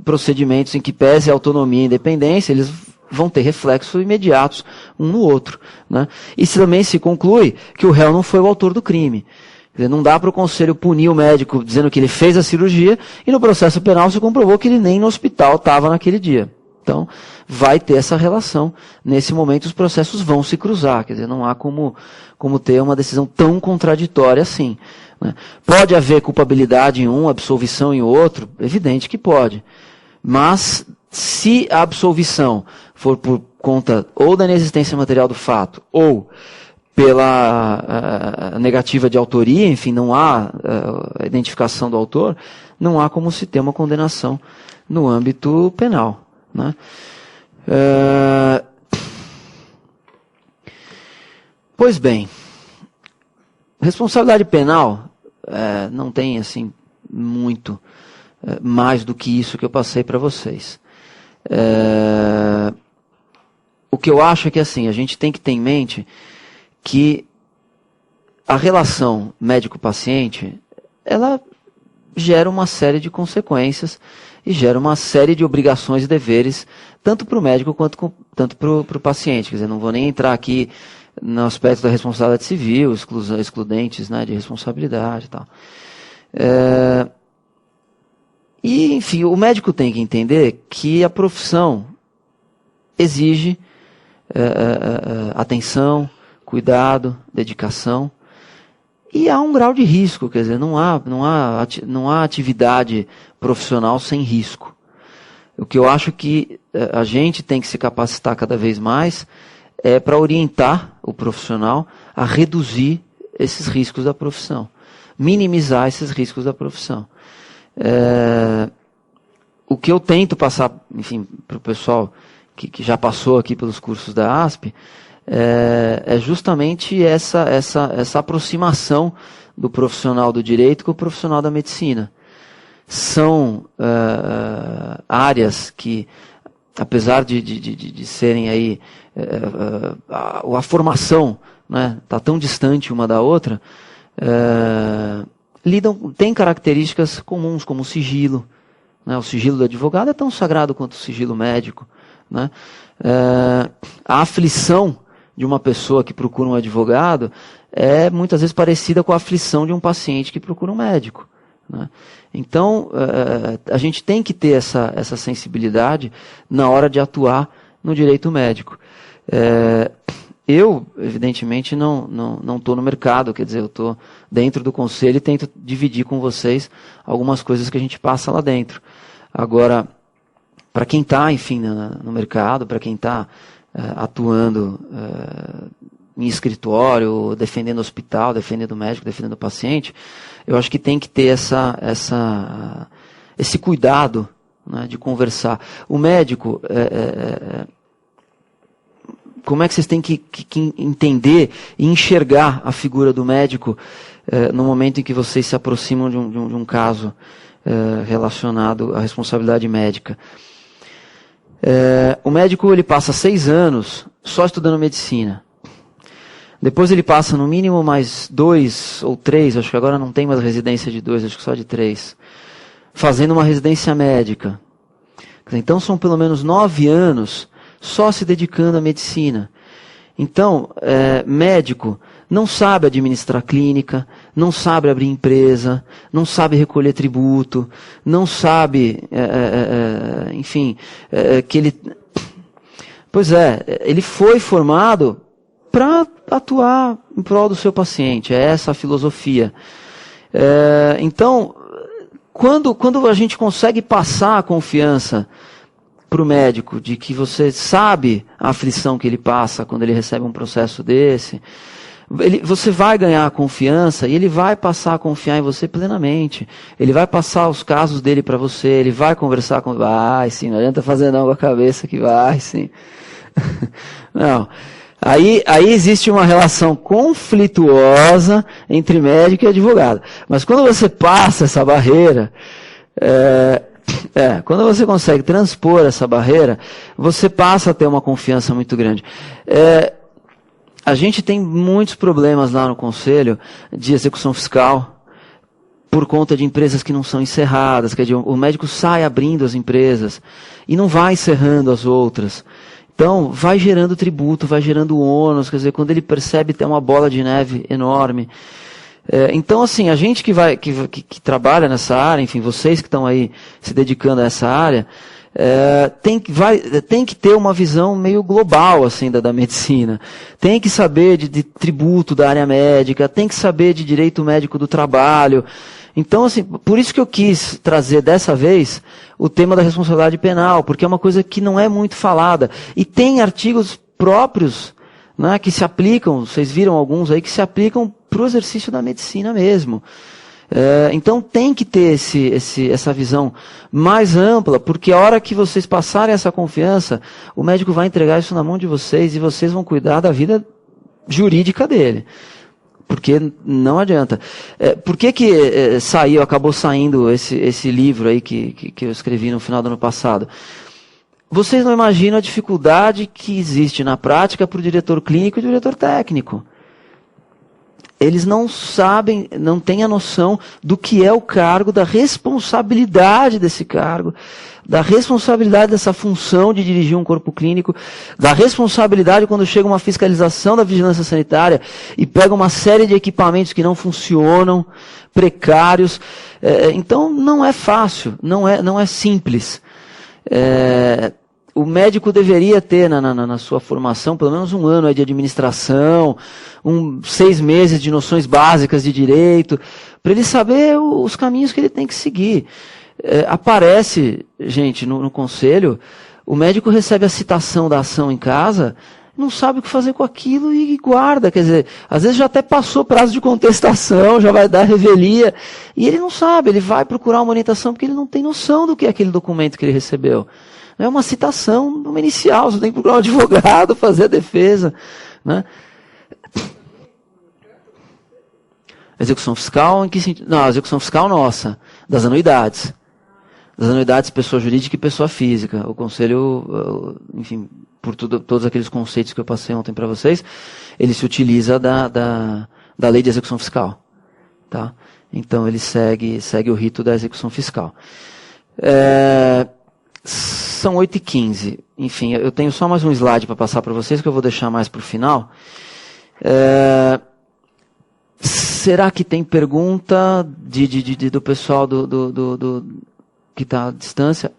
procedimentos em que pese a autonomia e independência, eles vão ter reflexos imediatos um no outro. Né? E também se conclui que o réu não foi o autor do crime. Quer dizer, não dá para o conselho punir o médico dizendo que ele fez a cirurgia e no processo penal se comprovou que ele nem no hospital estava naquele dia. Então, vai ter essa relação. Nesse momento, os processos vão se cruzar. Quer dizer, não há como ter uma decisão tão contraditória assim. Né? Pode haver culpabilidade em um, absolvição em outro? Evidente que pode. Mas, se a absolvição for por conta ou da inexistência material do fato, ou pela negativa de autoria, enfim, não há a identificação do autor, não há como se ter uma condenação no âmbito penal. Né? Pois bem, responsabilidade penal não tem assim muito mais do que isso que eu passei para vocês. O que eu acho é que assim, a gente tem que ter em mente que a relação médico-paciente, ela gera uma série de consequências e gera uma série de obrigações e deveres, tanto para o médico quanto para o paciente. Quer dizer, não vou nem entrar aqui no aspecto da responsabilidade civil, excludentes, né, de responsabilidade e tal. E, enfim, o médico tem que entender que a profissão exige atenção, cuidado, dedicação, e há um grau de risco, quer dizer, não há atividade profissional sem risco. O que eu acho que a gente tem que se capacitar cada vez mais é para orientar o profissional a reduzir esses riscos da profissão, minimizar esses riscos da profissão. O que eu tento passar, enfim, para o pessoal que já passou aqui pelos cursos da ASP, é justamente essa aproximação do profissional do direito com o profissional da medicina. São áreas que, apesar de serem aí, a formação, né, tá tão distante uma da outra, tem características comuns, como o sigilo. Né, o sigilo do advogado é tão sagrado quanto o sigilo médico. Né? A aflição de uma pessoa que procura um advogado é muitas vezes parecida com a aflição de um paciente que procura um médico. Né? Então, a gente tem que ter essa sensibilidade na hora de atuar no direito médico. Eu, evidentemente, não estou no mercado, quer dizer, eu estou dentro do conselho e tento dividir com vocês algumas coisas que a gente passa lá dentro. Agora, para quem está, enfim, no mercado, para quem está atuando em escritório, defendendo hospital, defendendo médico, defendendo paciente, eu acho que tem que ter esse cuidado, né, de conversar. O médico, como é que vocês têm que entender e enxergar a figura do médico no momento em que vocês se aproximam de um caso relacionado à responsabilidade médica. O médico ele passa 6 anos só estudando medicina. Depois ele passa no mínimo mais 2 ou 3, acho que agora não tem mais residência de 2, acho que só de 3, fazendo uma residência médica. Então são pelo menos 9 anos só se dedicando à medicina. Então, médico não sabe administrar clínica, não sabe abrir empresa, não sabe recolher tributo, não sabe, enfim, que ele... Pois ele foi formado para atuar em prol do seu paciente, é essa a filosofia. Então, quando a gente consegue passar a confiança para o médico de que você sabe a aflição que ele passa quando ele recebe um processo desse, você vai ganhar a confiança e ele vai passar a confiar em você plenamente. Ele vai passar os casos dele para você, ele vai conversar com... Vai sim, não adianta fazer não com a cabeça que vai sim. Não. Aí existe uma relação conflituosa entre médico e advogado. Mas quando você passa essa barreira, quando você consegue transpor essa barreira, você passa a ter uma confiança muito grande. A gente tem muitos problemas lá no Conselho de execução fiscal por conta de empresas que não são encerradas. Quer dizer, o médico sai abrindo as empresas e não vai encerrando as outras. Então, vai gerando tributo, vai gerando ônus, quer dizer, quando ele percebe tem uma bola de neve enorme. Então, assim, a gente que trabalha nessa área, enfim, vocês que estão aí se dedicando a essa área, tem que ter uma visão meio global, assim, da medicina. Tem que saber de tributo da área médica, tem que saber de direito médico do trabalho. Então, assim, por isso que eu quis trazer dessa vez o tema da responsabilidade penal, porque é uma coisa que não é muito falada. E tem artigos próprios, né, que se aplicam, vocês viram alguns aí, que se aplicam para o exercício da medicina mesmo. Então tem que ter essa visão mais ampla, porque a hora que vocês passarem essa confiança, o médico vai entregar isso na mão de vocês e vocês vão cuidar da vida jurídica dele. Porque não adianta. Por que acabou saindo esse livro aí que eu escrevi no final do ano passado? Vocês não imaginam a dificuldade que existe na prática para o diretor clínico e o diretor técnico. Eles não sabem, não têm a noção do que é o cargo, da responsabilidade desse cargo, da responsabilidade dessa função de dirigir um corpo clínico, da responsabilidade quando chega uma fiscalização da vigilância sanitária e pega uma série de equipamentos que não funcionam, precários. Então não é fácil, não é simples. O médico deveria ter na sua formação pelo menos 1 ano aí de administração, 6 meses de noções básicas de direito, para ele saber os caminhos que ele tem que seguir. Aparece, gente, no conselho, o médico recebe a citação da ação em casa, não sabe o que fazer com aquilo e guarda. Quer dizer, às vezes já até passou prazo de contestação, já vai dar revelia, e ele não sabe, ele vai procurar uma orientação porque ele não tem noção do que é aquele documento que ele recebeu. É uma citação numa inicial, você tem que procurar um advogado, fazer a defesa. Né? Execução fiscal, em que sentido? Não, a execução fiscal nossa, das anuidades. Das anuidades, pessoa jurídica e pessoa física. O Conselho, enfim, por todos aqueles conceitos que eu passei ontem para vocês, ele se utiliza da lei de execução fiscal. Tá? Então ele segue o rito da execução fiscal. São 8h15. Enfim, eu tenho só mais um slide para passar para vocês, que eu vou deixar mais para o final. Será que tem pergunta do pessoal que está à distância?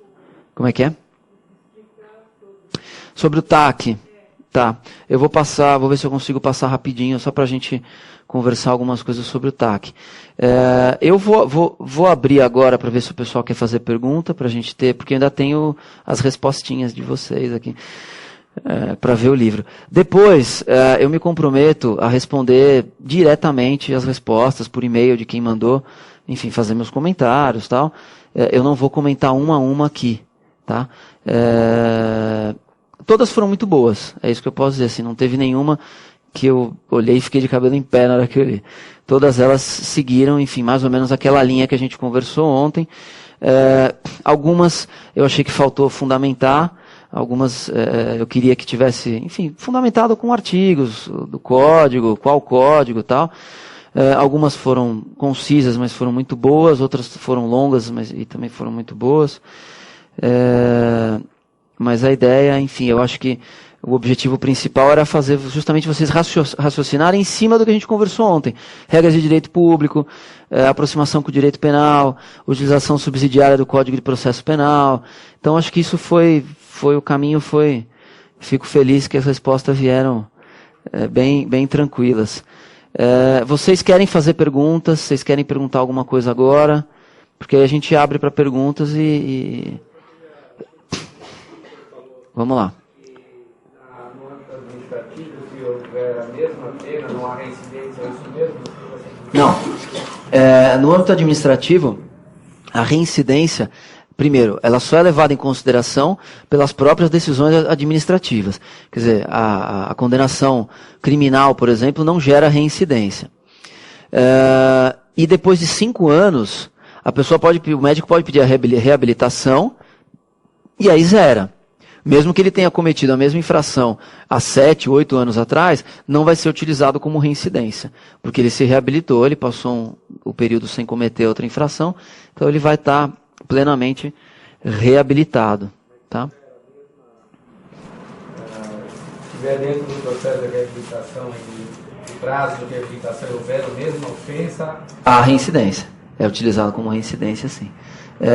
Como é que é? Sobre o TAC. Tá. Eu vou ver se eu consigo passar rapidinho, só para a gente conversar algumas coisas sobre o TAC. Eu vou abrir agora para ver se o pessoal quer fazer pergunta, para a gente ter, porque eu ainda tenho as respostinhas de vocês aqui, para ver o livro. Depois, eu me comprometo a responder diretamente as respostas por e-mail de quem mandou, enfim, fazer meus comentários e tal. Eu não vou comentar uma a uma aqui, tá? Todas foram muito boas, é isso que eu posso dizer, assim, não teve nenhuma que eu olhei e fiquei de cabelo em pé na hora que eu li. Todas elas seguiram, enfim, mais ou menos aquela linha que a gente conversou ontem. Algumas eu achei que faltou fundamentar, algumas eu queria que tivesse, enfim, fundamentado com artigos do código, qual código e tal. Algumas foram concisas, mas foram muito boas, outras foram longas, mas e também foram muito boas. Mas a ideia, enfim, eu acho que o objetivo principal era fazer justamente vocês raciocinarem em cima do que a gente conversou ontem. Regras de direito público, aproximação com o direito penal, utilização subsidiária do Código de Processo Penal. Então, acho que isso foi o caminho, fico feliz que as respostas vieram bem tranquilas. Vocês querem fazer perguntas? Vocês querem perguntar alguma coisa agora? Porque aí a gente abre para perguntas e... Vamos lá.
No âmbito administrativo, se houver a mesma pena, não há reincidência, é isso mesmo?
Não. No âmbito administrativo, a reincidência, primeiro, ela só é levada em consideração pelas próprias decisões administrativas. Quer dizer, a condenação criminal, por exemplo, não gera reincidência. E depois de 5 anos, o médico pode pedir a reabilitação e aí zera. Mesmo que ele tenha cometido a mesma infração há 7, 8 anos atrás, não vai ser utilizado como reincidência. Porque ele se reabilitou, ele passou o período sem cometer outra infração, então ele vai estar plenamente reabilitado. Tá?
Se estiver dentro do processo de reabilitação e de prazo de reabilitação, houver a mesma ofensa...
A reincidência. É utilizado como reincidência, sim.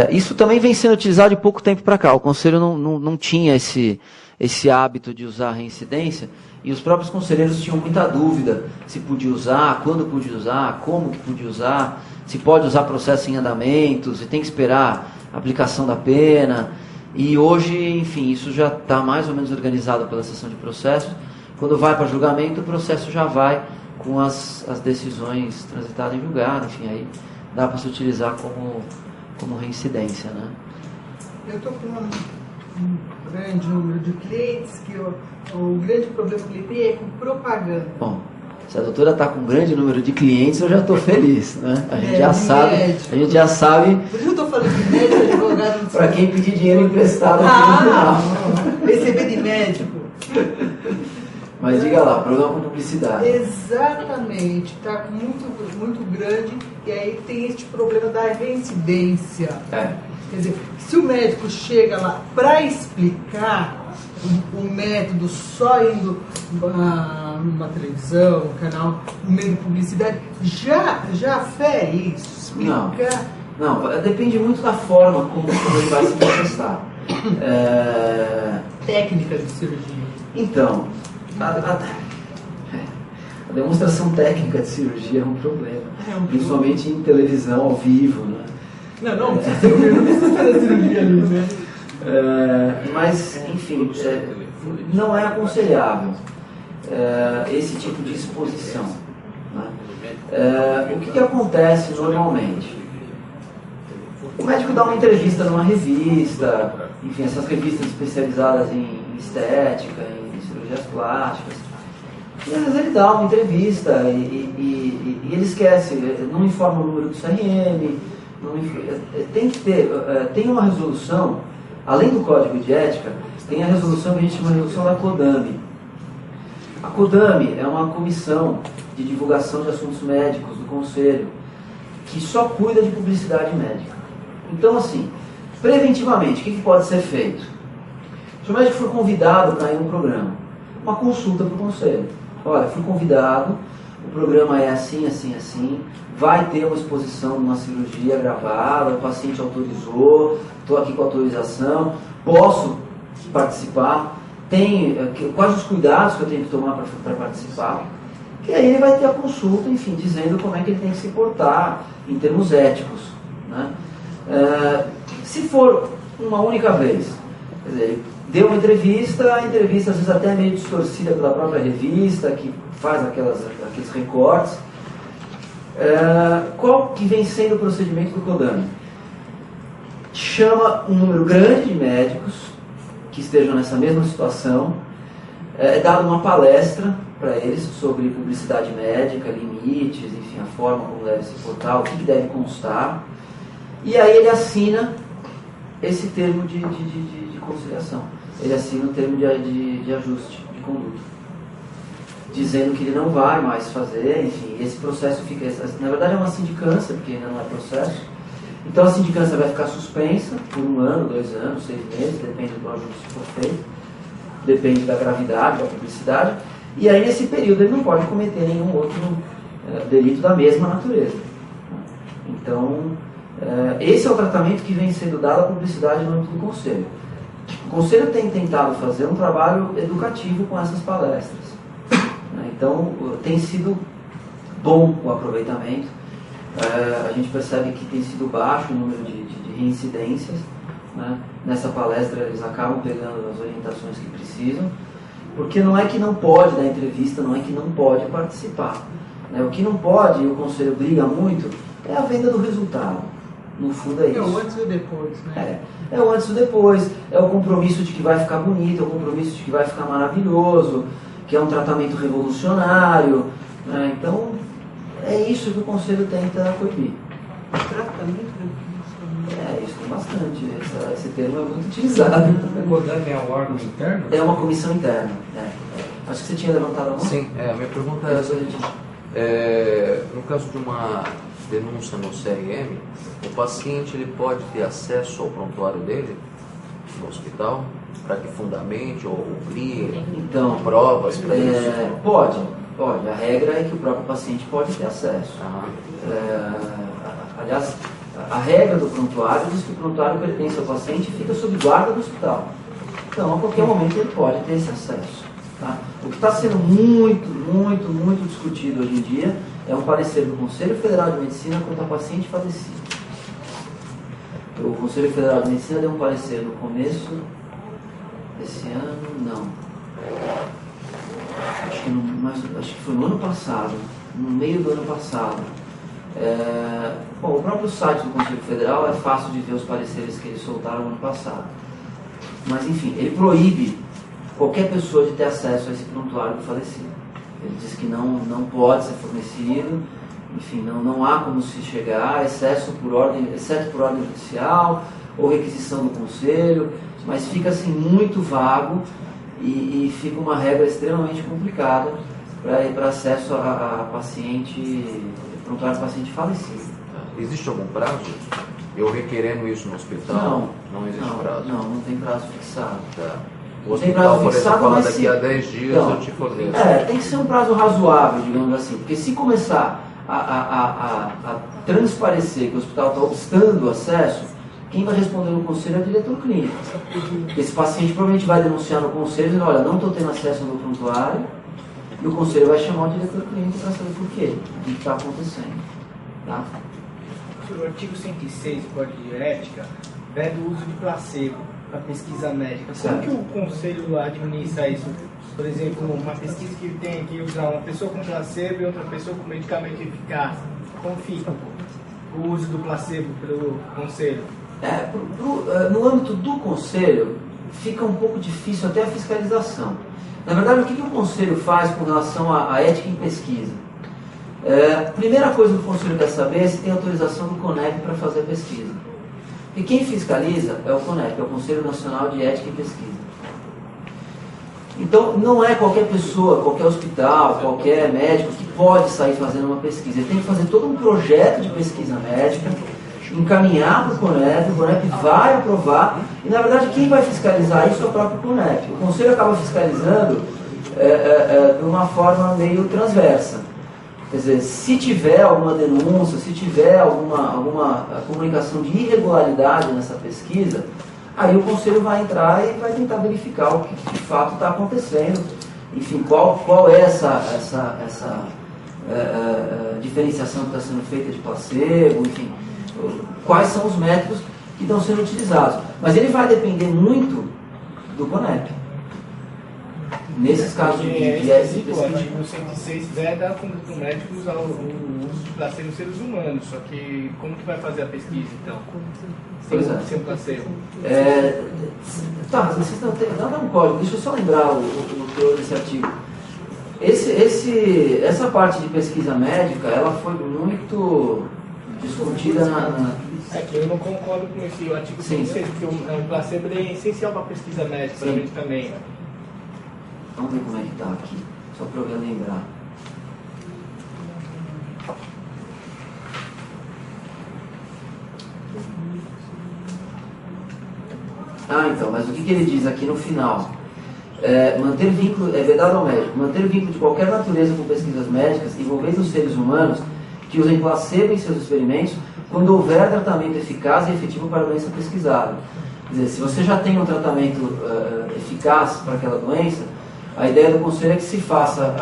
Isso também vem sendo utilizado de pouco tempo para cá. O Conselho não tinha esse hábito de usar a reincidência e os próprios conselheiros tinham muita dúvida se podia usar, quando podia usar, como que podia usar, se pode usar processo em andamento, se tem que esperar a aplicação da pena. E hoje, enfim, isso já está mais ou menos organizado pela seção de processos. Quando vai para julgamento, o processo já vai com as decisões transitadas em julgado. Enfim, aí dá para se utilizar como reincidência, né?
Eu estou com um grande número de clientes que o grande problema que ele tem é com propaganda.
Bom, se a doutora está com um grande número de clientes, eu já estou feliz, né? A gente já sabe.
Por isso eu estou falando de médico, advogado.
Para quem pedir dinheiro emprestado aqui no final.
Receber de médico.
Mas diga lá, programa com publicidade.
Exatamente, está muito grande e aí tem este problema da reincidência. Quer dizer, se o médico chega lá para explicar o método só indo numa televisão, no canal, no meio de publicidade, já fere isso? Explicar?
Não, depende muito da forma como ele vai se manifestar.
Técnica de cirurgia.
Então, a demonstração técnica de cirurgia é um problema. Principalmente em televisão, ao vivo, né?
Não precisa fazer cirurgia ali, né?
Mas, enfim, não é aconselhável esse tipo de exposição. Né? O que acontece normalmente? O médico dá uma entrevista numa revista, enfim, essas revistas especializadas em estética, em cirurgias plásticas. E às vezes ele dá uma entrevista e ele esquece, não informa o número do CRM, tem uma resolução, além do Código de Ética, tem a resolução que a gente chama de resolução da CODAME. A CODAME é uma comissão de divulgação de assuntos médicos do Conselho, que só cuida de publicidade médica. Então, assim, preventivamente, o que pode ser feito? Se o médico for convidado para ir num programa, uma consulta para o Conselho. Olha, fui convidado, o programa é assim, assim, assim, vai ter uma exposição de uma cirurgia gravada, o paciente autorizou, estou aqui com autorização, posso participar, quais os cuidados que eu tenho que tomar para participar. E aí ele vai ter a consulta, enfim, dizendo como é que ele tem que se portar em termos éticos. Né? Se for uma única vez, quer dizer, ele deu uma entrevista, a entrevista às vezes até meio distorcida pela própria revista, que faz aqueles recortes. Qual que vem sendo o procedimento do CODAME? Chama um número grande de médicos que estejam nessa mesma situação, é dada uma palestra para eles sobre publicidade médica, limites, enfim, a forma como deve se portar, o que deve constar. E aí ele assina esse termo de conciliação. Ele assina o termo de ajuste de conduta, dizendo que ele não vai mais fazer, enfim, esse processo fica... Na verdade é uma sindicância, porque ainda não é processo. Então a sindicância vai ficar suspensa por 1 ano, 2 anos, 6 meses, depende do ajuste que for feito, depende da gravidade, da publicidade, e aí nesse período ele não pode cometer nenhum outro delito da mesma natureza. Então, esse é o tratamento que vem sendo dado à publicidade no âmbito do Conselho. O Conselho tem tentado fazer um trabalho educativo com essas palestras. Então, tem sido bom o aproveitamento. A gente percebe que tem sido baixo o número de reincidências. Né? Nessa palestra eles acabam pegando as orientações que precisam, porque não é que não pode dar entrevista, não é que não pode participar. Né? O que não pode, e o Conselho briga muito, é a venda do resultado. No fundo é isso.
É o antes e o depois, né?
É o antes e o depois, é o compromisso de que vai ficar bonito, é o compromisso de que vai ficar maravilhoso, que é um tratamento revolucionário. Né? Então, é isso que o Conselho tenta coibir.
Tratamento revolucionário.
Isso tem bastante. Esse termo é muito utilizado.
O CODAN é um órgão interno?
É uma comissão interna. Acho que você tinha levantado a mão.
Sim, a minha pergunta no caso de uma denúncia no CRM, o paciente ele pode ter acesso ao prontuário dele no hospital para que fundamente ou crie provas para isso?
Pode. A regra é que o próprio paciente pode ter acesso. Aliás, a regra do prontuário diz que o prontuário pertence ao paciente e fica sob guarda do hospital. Então, a qualquer momento ele pode ter esse acesso. Tá? O que está sendo muito discutido hoje em dia é um parecer do Conselho Federal de Medicina quanto a paciente falecido. O Conselho Federal de Medicina deu um parecer no começo desse ano, não. Acho que foi no ano passado, no meio do ano passado. O próprio site do Conselho Federal é fácil de ver os pareceres que eles soltaram no ano passado. Mas, enfim, ele proíbe qualquer pessoa de ter acesso a esse prontuário do falecido. Ele diz que não pode ser fornecido, enfim, não há como se chegar, exceto por ordem judicial ou requisição do Conselho, mas fica assim muito vago e fica uma regra extremamente complicada para acesso a paciente, prontuário de paciente falecido.
Existe algum prazo? Eu requerendo isso no hospital? Não existe prazo?
Não tem prazo fixado.
Tá. O
Não tem
hospital,
prazo
por exemplo,
fixado,
fala
mas
daqui a 10 dias eu te forneço.
Tem que ser um prazo razoável, digamos assim, porque se começar a transparecer que o hospital está obstando o acesso, quem vai responder no conselho é o diretor clínico. Esse paciente provavelmente vai denunciar no conselho dizendo, olha, não estou tendo acesso ao meu prontuário, e o conselho vai chamar o diretor clínico para saber por quê, o que está acontecendo. Tá?
O artigo 106 do Código de Ética veda o uso de placebo para pesquisa médica. Como que o conselho administra isso? Por exemplo, uma pesquisa que tem que usar uma pessoa com placebo e outra pessoa com medicamento eficaz. Como fica o uso do placebo pelo conselho?
No âmbito do conselho, fica um pouco difícil até a fiscalização. Na verdade, o que o conselho faz com relação à ética em pesquisa? A primeira coisa que o conselho quer saber é se tem autorização do CONEP para fazer a pesquisa. E quem fiscaliza é o CONEP, é o Conselho Nacional de Ética em Pesquisa. Então, não é qualquer pessoa, qualquer hospital, qualquer médico que pode sair fazendo uma pesquisa. Ele tem que fazer todo um projeto de pesquisa médica, encaminhar para o CONEP vai aprovar, e na verdade quem vai fiscalizar isso é o próprio CONEP. O Conselho acaba fiscalizando de uma forma meio transversa. Quer dizer, se tiver alguma denúncia, se tiver alguma comunicação de irregularidade nessa pesquisa, aí o Conselho vai entrar e vai tentar verificar o que de fato está acontecendo. Enfim, qual é essa diferenciação que está sendo feita de placebo, enfim, quais são os métodos que estão sendo utilizados. Mas ele vai depender muito do CONEP. nesses casos
Porque
de
é
viés de
esquisito, o
pesquisa.
artigo 106 veda a conduta do médico usar o uso de placebo em seres humanos. Só que como que vai fazer a pesquisa, então? Sem placebo.
Tá, vocês não tem nada um código. Deixa eu só lembrar o teor desse artigo. Essa parte de pesquisa médica, ela foi muito discutida
É que eu não concordo com esse artigo 106, porque o placebo é essencial para a pesquisa médica, para mim também.
Vamos ver como é que está aqui, só para eu lembrar. Então, mas o que ele diz aqui no final? Manter vínculo, é vedado ao médico, manter vínculo de qualquer natureza com pesquisas médicas envolvendo os seres humanos que usem placebo em seus experimentos quando houver tratamento eficaz e efetivo para a doença pesquisada. Quer dizer, se você já tem um tratamento eficaz para aquela doença, a ideia do conselho é que se faça,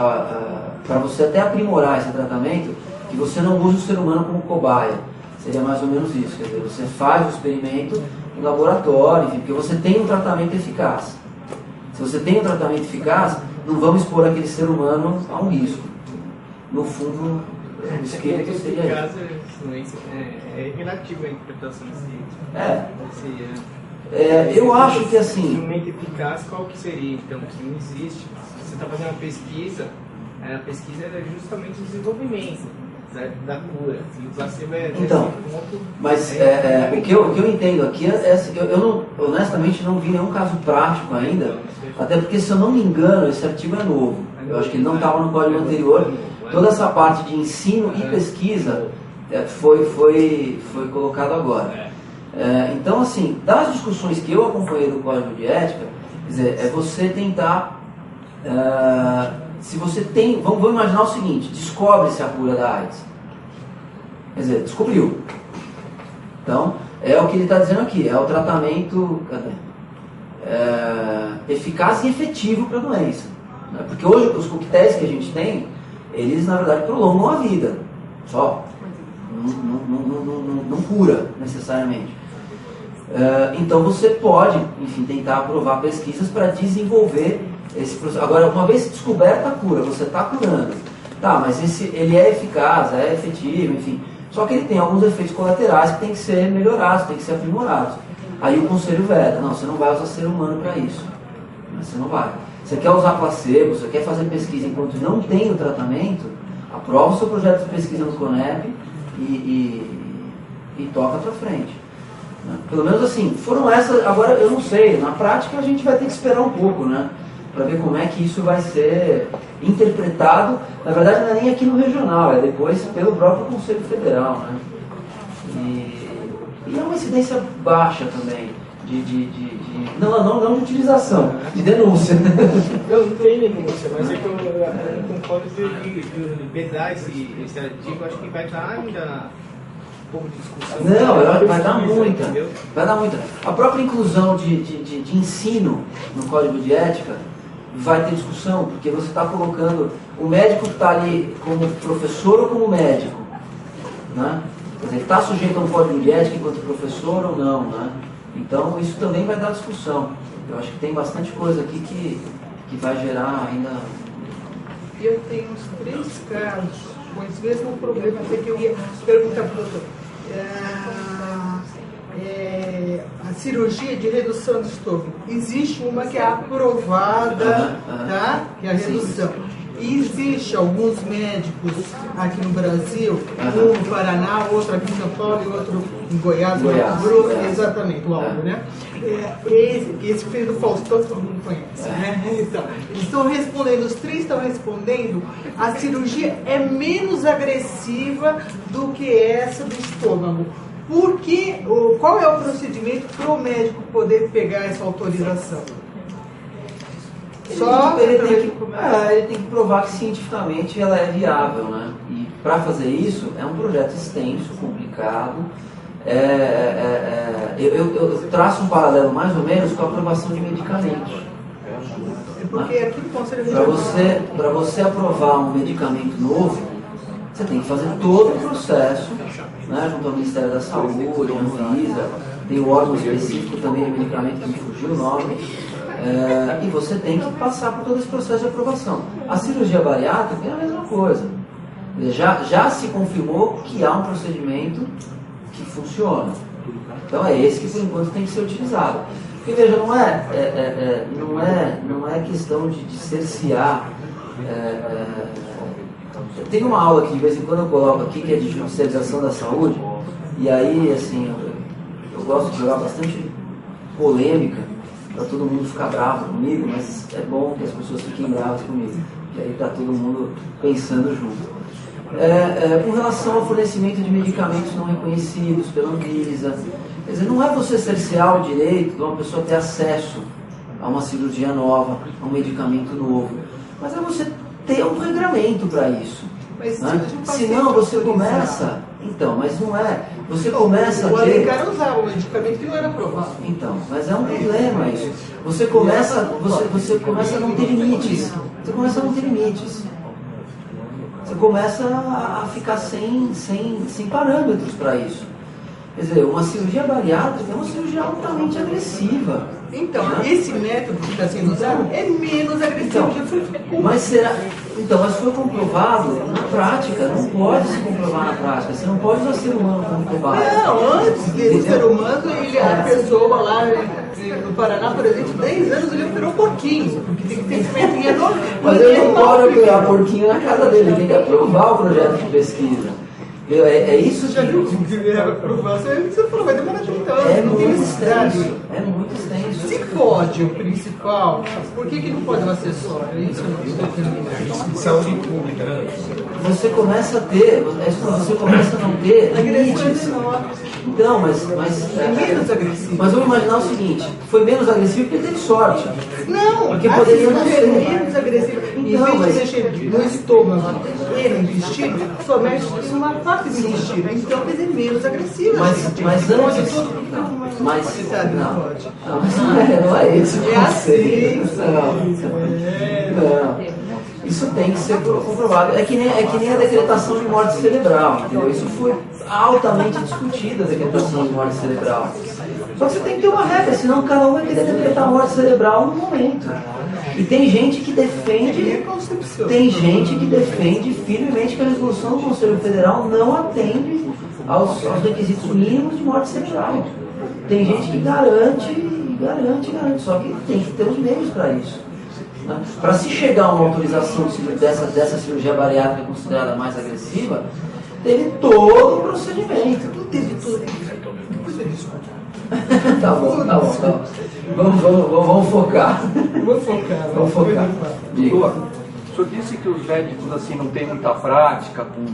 para você até aprimorar esse tratamento, que você não use o ser humano como cobaia. Seria mais ou menos isso, quer dizer, você faz o experimento em laboratório, enfim, porque você tem um tratamento eficaz. Se você tem um tratamento eficaz, não vamos expor aquele ser humano a um risco. No fundo, o esquema seria isso.
É relativo a interpretação desse...
eu acho que assim...
Instrumento eficaz, qual que seria, então? Se não existe, se você está fazendo uma pesquisa, a pesquisa é justamente o desenvolvimento da cura. E o placebo
então, mas o que eu entendo aqui eu honestamente não vi nenhum caso prático ainda, até porque, se eu não me engano, esse artigo é novo. Eu acho que ele não estava no código anterior. Toda essa parte de ensino e pesquisa foi colocado agora. Então, assim, das discussões que eu acompanhei do Código de Ética, quer dizer, é você tentar, se você tem, vamos imaginar o seguinte, descobre-se a cura da AIDS. Quer dizer, descobriu. Então, é o que ele está dizendo aqui, é o tratamento eficaz e efetivo para a doença. Né? Porque hoje os coquetéis que a gente tem, eles na verdade prolongam a vida, só. Não cura necessariamente. Então você pode, enfim, tentar aprovar pesquisas para desenvolver esse processo. Agora, uma vez descoberta a cura, você está curando. Tá, mas ele é eficaz, é efetivo, enfim. Só que ele tem alguns efeitos colaterais que tem que ser melhorados, tem que ser aprimorados. Aí o conselho veda, não, você não vai usar ser humano para isso. Você não vai. Você quer usar placebo, você quer fazer pesquisa enquanto não tem o tratamento, aprova o seu projeto de pesquisa no CONEP e toca para frente. Pelo menos assim, foram essas. Agora eu não sei, na prática a gente vai ter que esperar um pouco, né? Para ver como é que isso vai ser interpretado. Na verdade não é nem aqui no regional, é depois pelo próprio Conselho Federal, né? E é uma incidência baixa também não de utilização, de denúncia.
Não tem denúncia, mas é que eu concordo de vedar esse artigo, acho que vai dar ainda um pouco de discussão.
Não, vai dar muita. Vai dar muita. A própria inclusão de ensino no Código de Ética vai ter discussão, porque você está colocando o médico que está ali como professor ou como médico, né? Quer dizer, ele está sujeito a um Código de Ética enquanto professor ou não, né? Então isso também vai dar discussão. Eu acho que tem bastante coisa aqui que vai gerar ainda...
Eu tenho uns 3 casos com esse mesmo problema que eu ia perguntar para o doutor. A cirurgia de redução do estômago. Existe uma que é aprovada, tá? Que é a redução. E existe alguns médicos aqui no Brasil, um no Paraná, outro aqui em São Paulo e outro em Goiás, exatamente, o Aldo, né? Esse filho do Faustão todo mundo conhece, né? Então, eles estão respondendo, os 3 estão respondendo, a cirurgia é menos agressiva do que essa do estômago. Qual é o procedimento para o médico poder pegar essa autorização?
Ele tem que provar que cientificamente ela é viável, né? E para fazer isso é um projeto extenso, complicado. Eu traço um paralelo mais ou menos com a aprovação de medicamentos.
Porque aqui no Conselho
Para você aprovar um medicamento novo, você tem que fazer todo o processo, né, junto ao Ministério da Saúde, Anvisa, tem o órgão específico também de medicamento que me fugiu o nome.
E você tem que passar por todo esse processo de aprovação. A cirurgia bariátrica é a mesma coisa. Já se confirmou que há um procedimento que funciona. Então é esse que por enquanto tem que ser utilizado. Porque veja, não é questão de cercear. Tem uma aula que de vez em quando eu coloco aqui que é de judicialização da saúde, e aí assim, eu gosto de jogar bastante polêmica para todo mundo ficar bravo comigo, mas é bom que as pessoas fiquem bravas comigo, que aí está todo mundo pensando junto. Com relação ao fornecimento de medicamentos não reconhecidos pela Anvisa, quer dizer, não é você cercear o direito de uma pessoa ter acesso a uma cirurgia nova, a um medicamento novo, mas é você ter um regramento para isso.
Mas
né? Senão você começa... Então, mas não é. Você começa a ter...
O Alencar usava um medicamento que não era aprovado.
Então, mas é um problema isso. Você começa a não ter limites. Você começa a não ter limites. Você começa a ficar sem parâmetros para isso. Quer dizer, uma cirurgia bariátrica é uma cirurgia altamente agressiva.
Então, esse método que está sendo usado é menos agressivo que foi feito.
Mas será... Então, mas foi comprovado na prática, não pode se comprovar na prática. Você não pode usar ser humano como cobaia.
Não, antes do ser humano, a pessoa lá no Paraná, por exemplo, 10 anos ele operou porquinho, porque tem que ter cimento enorme.
Mas ele não pode operar porquinho na casa dele, ele tem que aprovar o projeto de pesquisa. É isso que...
Já viu como que ele era aprovar? Você falou, vai demorar 30 anos.
É
não tem
muito
necessidade.
extenso. É muito extenso.
Se pode o principal, por que não pode o acessório? É isso que eu não estou entendendo.
Saúde pública, né?
Você começa a ter, você começa a não ter limites. Então, mas
menos agressivo.
Mas vamos imaginar o seguinte, foi menos agressivo porque ele teve sorte.
Não,
porque poderia não ser
menos agressivo. Em vez de mexer no estômago e no intestino, só mexe numa parte do intestino. Então, quer dizer, menos agressivo.
Mas antes... Não é esse o conceito. Não. Isso tem que ser comprovado. É que nem a decretação de morte cerebral, entendeu? Isso foi altamente discutido, a decretação de morte cerebral. Só que você tem que ter uma regra, senão cada um vai querer decretar a morte cerebral no momento. E tem gente que defende firmemente que a resolução do Conselho Federal não atende aos requisitos mínimos de morte cerebral. Tem gente que garante, só que tem que ter os meios para isso. Para se chegar a uma autorização dessa cirurgia bariátrica considerada mais agressiva, teve todo o procedimento.
Não teve tudo. Depois eu discuto.
Tá bom. Vamos focar.
Vamos focar.
Doutor, o senhor disse que os médicos assim, não têm muita prática com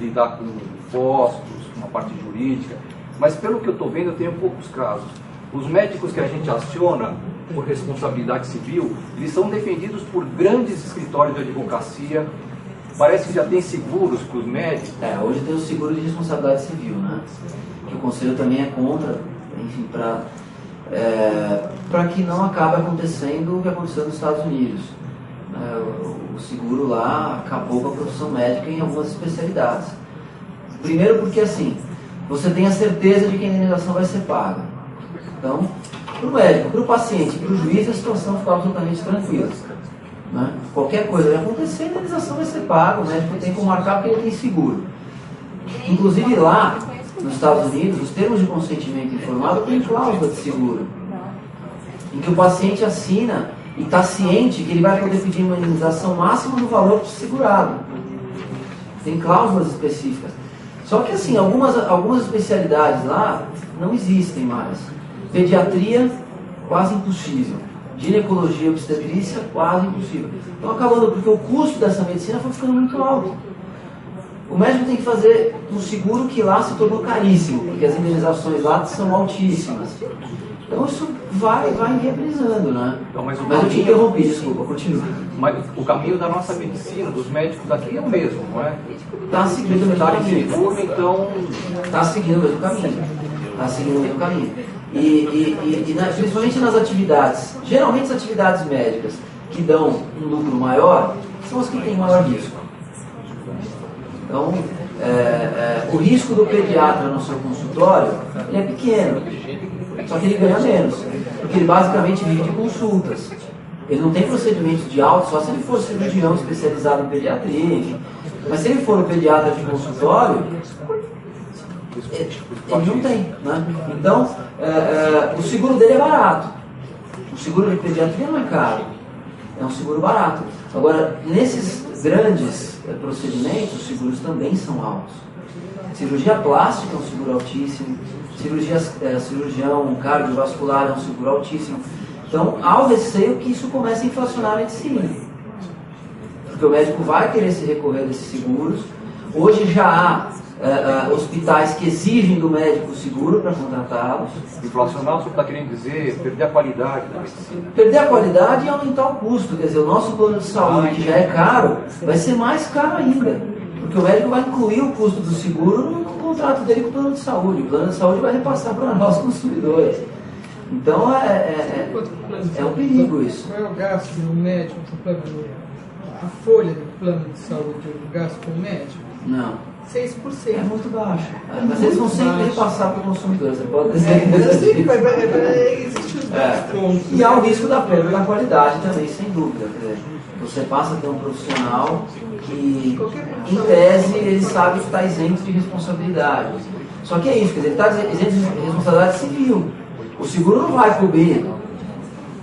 lidar com impostos, uma parte jurídica, mas pelo que eu estou vendo, eu tenho poucos casos. Os médicos que a gente aciona por responsabilidade civil, eles são defendidos por grandes escritórios de advocacia. Parece que já tem seguros para os médicos.
Hoje tem o seguro de responsabilidade civil, né? Que o Conselho também é contra, enfim, para que não acabe acontecendo o que aconteceu nos Estados Unidos. O seguro lá acabou com a profissão médica em algumas especialidades. Primeiro porque, assim, você tem a certeza de que a indenização vai ser paga. Então, para o médico, para o paciente, para o juiz, a situação fica absolutamente tranquila. Né? Qualquer coisa vai acontecer, a indenização vai ser paga, o médico tem como marcar porque ele tem seguro. Inclusive lá, nos Estados Unidos, os termos de consentimento informado têm cláusula de seguro, em que o paciente assina e está ciente que ele vai poder pedir uma indenização máxima do valor segurado. Tem cláusulas específicas. Só que assim, algumas especialidades lá não existem mais. Pediatria, quase impossível. Ginecologia e obstetrícia, quase impossível. Então acabando, porque o custo dessa medicina foi ficando muito alto. O médico tem que fazer um seguro que lá se tornou caríssimo, porque as indenizações lá são altíssimas. Então isso vai inviabilizando, né?
Então, mas
eu te interrompi, desculpa, continua.
Mas o caminho da nossa medicina, dos médicos aqui é o mesmo, não é?
Está seguindo o mesmo caminho.
Seguro, então...
Está seguindo o mesmo caminho. Está seguindo o mesmo caminho. Principalmente nas atividades, geralmente as atividades médicas que dão um lucro maior, são as que têm maior risco. Então, o risco do pediatra no seu consultório ele é pequeno. Só que ele ganha menos, porque ele basicamente vive de consultas. Ele não tem procedimentos de alta, só se ele for cirurgião especializado em pediatria, enfim. Mas se ele for um pediatra de consultório, ele não tem, né? Então, o seguro dele é barato. O seguro de pediatria não é caro, é um seguro barato. Agora, nesses grandes procedimentos, os seguros também são altos. Cirurgia plástica é um seguro altíssimo, cirurgião cardiovascular é um seguro altíssimo. Então, há o receio que isso comece a inflacionar a medicina. Porque o médico vai querer se recorrer a desses seguros. Hoje já há hospitais que exigem do médico o seguro para contratá-los.
Inflacionar, o senhor está querendo dizer perder a qualidade da medicina?
Perder a qualidade e aumentar o custo. Quer dizer, o nosso plano de saúde, que já é caro, vai ser mais caro ainda. Porque o médico vai incluir o custo do seguro no contrato dele com o plano de saúde. O plano de saúde vai repassar para nós consumidores. Então é um perigo isso.
Qual é o gasto do médico do plano? A folha do plano de saúde, o gasto com o médico?
Não.
6%.
É muito baixo. Mas eles vão sempre repassar para o consumidor. Você pode dizer
existe os pontos.
E há o risco da perda da qualidade também, sem dúvida. Quer dizer, você passa a ter um profissional que, em tese, ele sabe que está isento de responsabilidade. Só que é isso, quer dizer, ele está isento de responsabilidade civil. O seguro não vai cobrir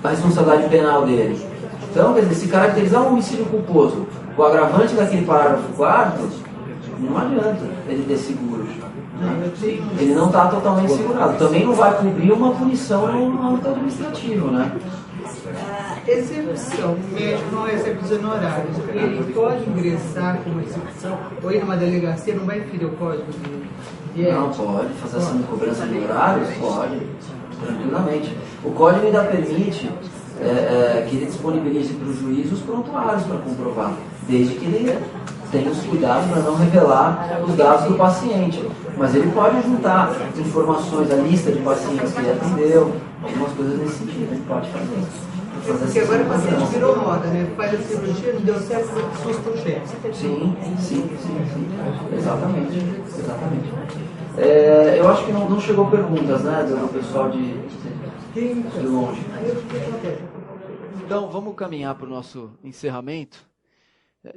a responsabilidade penal dele. Então, quer dizer, se caracterizar um homicídio culposo com o agravante daquele parágrafo 4º, não adianta ele ter seguro. Ele não está totalmente segurado. Também não vai cobrir uma punição no âmbito administrativo, né?
Execução. O médico não recebe os honorários. Ele pode ingressar com uma execução ou ir numa delegacia, não vai ferir o código de ética?
Não, pode. Fazer ação de cobrança de horários? Pode. Tranquilamente. O código ainda permite que ele disponibilize para o juiz os prontuários para comprovar, desde que ele tenha os cuidados para não revelar os dados do paciente. Mas ele pode juntar informações, a lista de pacientes que ele atendeu, algumas coisas nesse sentido, ele pode fazer.
Porque agora o paciente virou moda, né? Faz a cirurgia, não deu certo, assusta o chefe.
Sim. Exatamente. Eu acho que não chegou perguntas, né, do pessoal de longe.
Então, vamos caminhar para o nosso encerramento.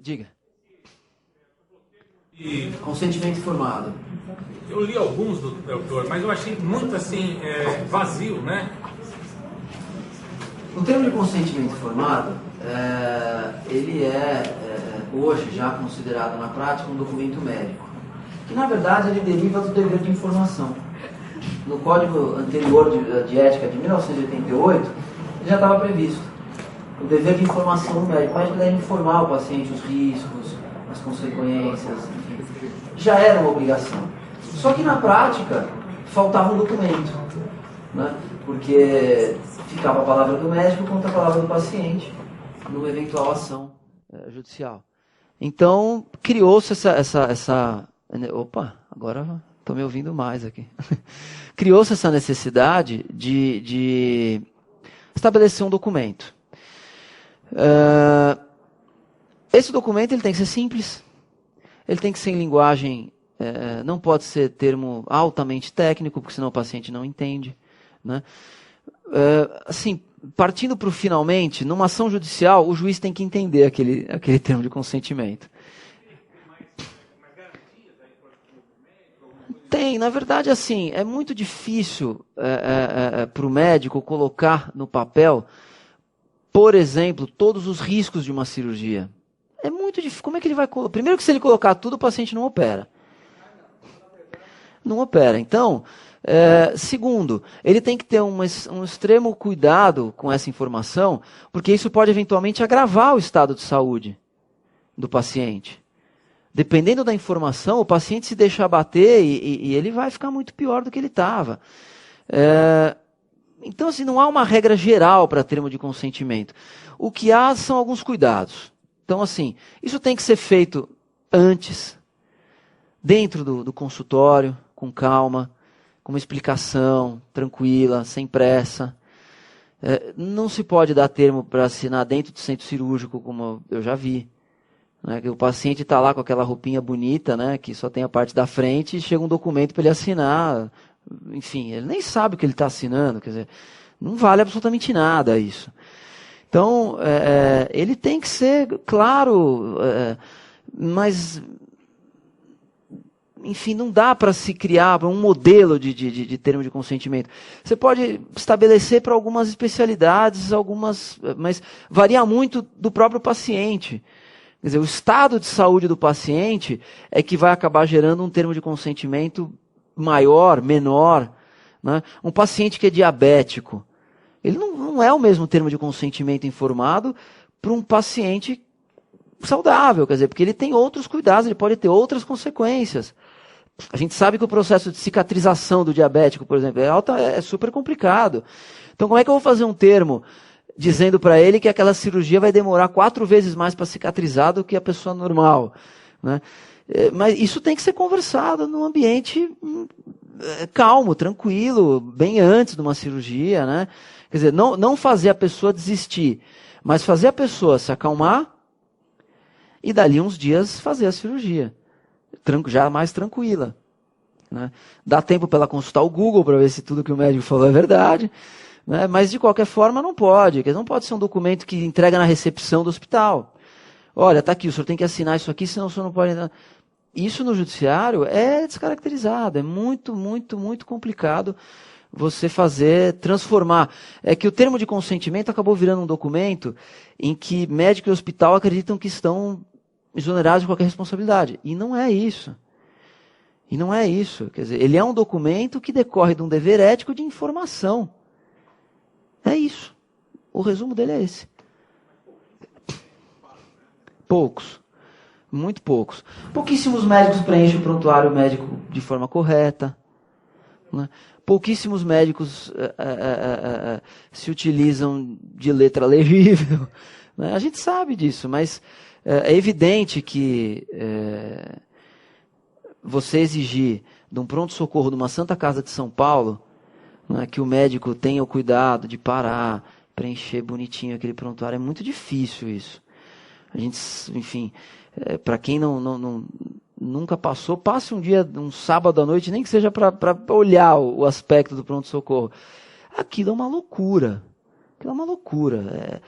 Diga.
Consentimento informado.
Eu li alguns do doutor, mas eu achei muito assim, vazio, né?
O termo de consentimento informado, ele hoje já considerado na prática um documento médico, que na verdade ele deriva do dever de informação. No Código anterior de Ética de 1988, ele já estava previsto o dever de informação do médico. O médico deve informar o paciente os riscos, as consequências, enfim. Já era uma obrigação. Só que na prática faltava um documento, né? Porque ficava a palavra do médico contra a palavra do paciente numa eventual ação judicial.
Então, criou-se essa... Opa, agora estou me ouvindo mais aqui. Criou-se essa necessidade de estabelecer um documento. Esse documento ele tem que ser simples, ele tem que ser em linguagem, não pode ser termo altamente técnico, porque senão o paciente não entende, né? Assim, partindo para o finalmente, numa ação judicial, o juiz tem que entender aquele termo de consentimento. Tem, na verdade, assim, é muito difícil para o médico colocar no papel, por exemplo, todos os riscos de uma cirurgia. É muito difícil. Como é que ele vai colocar? Primeiro que se ele colocar tudo, o paciente não opera. Não opera. Então, segundo, ele tem que ter um extremo cuidado com essa informação, porque isso pode eventualmente agravar o estado de saúde do paciente. Dependendo da informação, o paciente se deixa abater e ele vai ficar muito pior do que ele estava. Então, assim, não há uma regra geral para termo de consentimento. O que há são alguns cuidados. Então, assim, isso tem que ser feito antes, dentro do consultório, com calma, com uma explicação tranquila, sem pressa. Não se pode dar termo para assinar dentro do centro cirúrgico, como eu já vi. Né, que o paciente está lá com aquela roupinha bonita, né, que só tem a parte da frente, e chega um documento para ele assinar, enfim, ele nem sabe o que ele está assinando, quer dizer, não vale absolutamente nada isso. Então, ele tem que ser claro, mas, enfim, não dá para se criar um modelo de termo de consentimento. Você pode estabelecer para algumas especialidades, mas varia muito do próprio paciente. Quer dizer, o estado de saúde do paciente é que vai acabar gerando um termo de consentimento maior, menor. Né? Um paciente que é diabético, ele não é o mesmo termo de consentimento informado para um paciente saudável, quer dizer, porque ele tem outros cuidados, ele pode ter outras consequências. A gente sabe que o processo de cicatrização do diabético, por exemplo, é super complicado. Então, como é que eu vou fazer um termo dizendo para ele que aquela cirurgia vai demorar 4 vezes mais para cicatrizar do que a pessoa normal? Né? Mas isso tem que ser conversado num ambiente calmo, tranquilo, bem antes de uma cirurgia, né? Quer dizer, não fazer a pessoa desistir, mas fazer a pessoa se acalmar e dali uns dias fazer a cirurgia, já mais tranquila. Né? Dá tempo para ela consultar o Google para ver se tudo que o médico falou é verdade, né? Mas de qualquer forma não pode, não pode ser um documento que entrega na recepção do hospital. Olha, está aqui, o senhor tem que assinar isso aqui, senão o senhor não pode entrar. Isso no judiciário é descaracterizado, é muito, muito, muito complicado você transformar. É que o termo de consentimento acabou virando um documento em que médico e hospital acreditam que estão exonerados de qualquer responsabilidade. E não é isso. E não é isso. Quer dizer, ele é um documento que decorre de um dever ético de informação. É isso. O resumo dele é esse. Poucos. Muito poucos. Pouquíssimos médicos preenchem o prontuário médico de forma correta. Né? Pouquíssimos médicos se utilizam de letra legível. Né? A gente sabe disso, mas é evidente que você exigir de um pronto-socorro de uma Santa Casa de São Paulo, né, que o médico tenha o cuidado de parar, preencher bonitinho aquele prontuário, é muito difícil isso. A gente, enfim, para quem nunca passou, passe um dia, um sábado à noite, nem que seja para olhar o aspecto do pronto-socorro. Aquilo é uma loucura. Aquilo é uma loucura.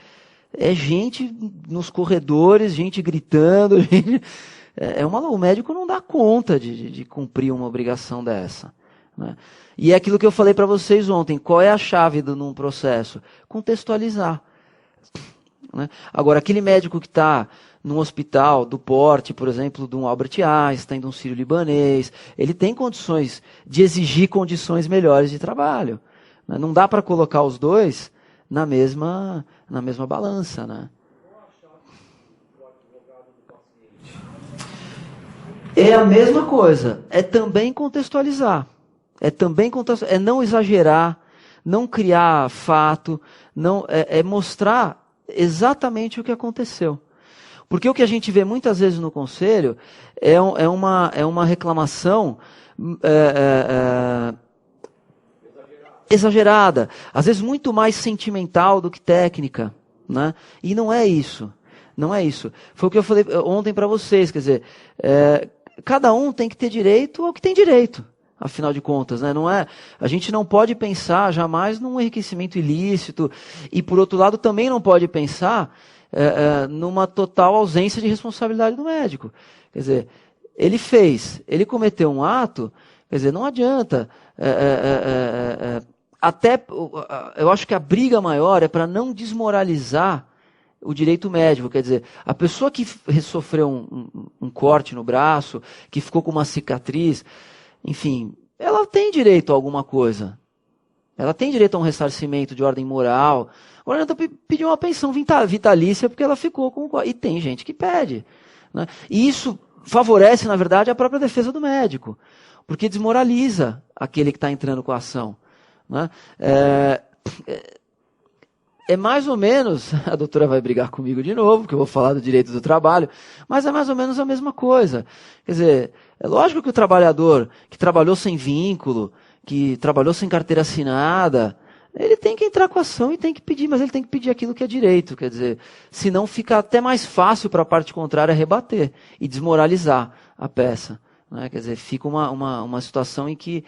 É gente nos corredores, gente gritando. O médico não dá conta de cumprir uma obrigação dessa. Né? E é aquilo que eu falei para vocês ontem. Qual é a chave num processo? Contextualizar. Né? Agora, aquele médico que está num hospital do porte, por exemplo, de um Albert Einstein, de um sírio-libanês, ele tem condições de exigir condições melhores de trabalho. Né? Não dá para colocar os dois na mesma balança. Né? É a mesma coisa. É também contextualizar. É não exagerar, não criar fato, é mostrar exatamente o que aconteceu. Porque o que a gente vê muitas vezes no conselho é uma reclamação exagerada, às vezes muito mais sentimental do que técnica. Né? E não é isso. Não é isso. Foi o que eu falei ontem para vocês, quer dizer, cada um tem que ter direito ao que tem direito. Afinal de contas, né? A gente não pode pensar jamais num enriquecimento ilícito e, por outro lado, também não pode pensar numa total ausência de responsabilidade do médico. Quer dizer, ele cometeu um ato, quer dizer, não adianta. Eu acho que a briga maior é para não desmoralizar o direito médico. Quer dizer, a pessoa que sofreu um corte no braço, que ficou com uma cicatriz, enfim, ela tem direito a alguma coisa. Ela tem direito a um ressarcimento de ordem moral. Agora, ela pediu uma pensão vitalícia porque ela ficou com... E tem gente que pede. Né? E isso favorece, na verdade, a própria defesa do médico. Porque desmoraliza aquele que está entrando com a ação. Né? É mais ou menos... A doutora vai brigar comigo de novo, porque eu vou falar do direito do trabalho. Mas é mais ou menos a mesma coisa. Quer dizer... É lógico que o trabalhador que trabalhou sem vínculo, que trabalhou sem carteira assinada, ele tem que entrar com a ação e tem que pedir, mas ele tem que pedir aquilo que é direito. Quer dizer, senão fica até mais fácil para a parte contrária rebater e desmoralizar a peça. Né? Quer dizer, fica uma situação em que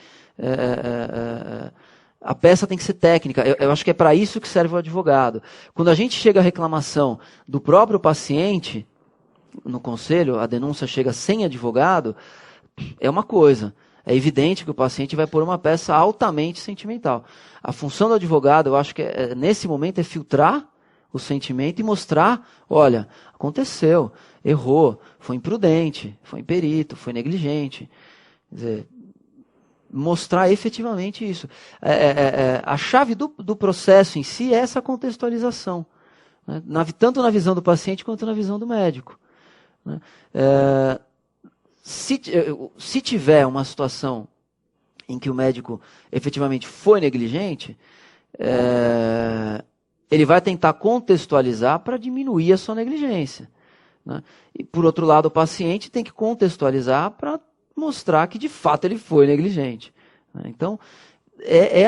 A peça tem que ser técnica. Eu acho que é para isso que serve o advogado. Quando a gente chega à reclamação do próprio paciente, no conselho, a denúncia chega sem advogado, é uma coisa. É evidente que o paciente vai pôr uma peça altamente sentimental. A função do advogado, eu acho que nesse momento é filtrar o sentimento e mostrar, olha, aconteceu, errou, foi imprudente, foi imperito, foi negligente. Quer dizer, mostrar efetivamente isso. A chave do processo em si é essa contextualização, né? Tanto na visão do paciente quanto na visão do médico, né? Se tiver uma situação em que o médico efetivamente foi negligente, ele vai tentar contextualizar para diminuir a sua negligência, né? E, por outro lado, o paciente tem que contextualizar para mostrar que, de fato, ele foi negligente, né? Então,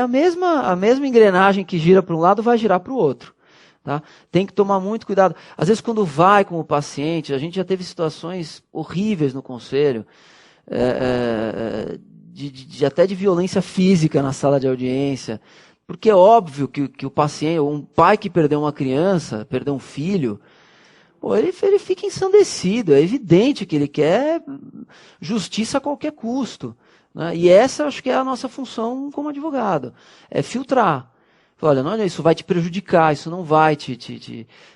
a mesma engrenagem que gira para um lado vai girar para o outro. Tá? Tem que tomar muito cuidado. Às vezes, quando vai com o paciente, a gente já teve situações horríveis no conselho, até de violência física na sala de audiência, porque é óbvio que o paciente, um pai que perdeu uma criança, perdeu um filho, ele fica ensandecido. É evidente que ele quer justiça a qualquer custo, né? E essa, acho que é a nossa função como advogado, é filtrar. Olha, não, isso vai te prejudicar, isso não vai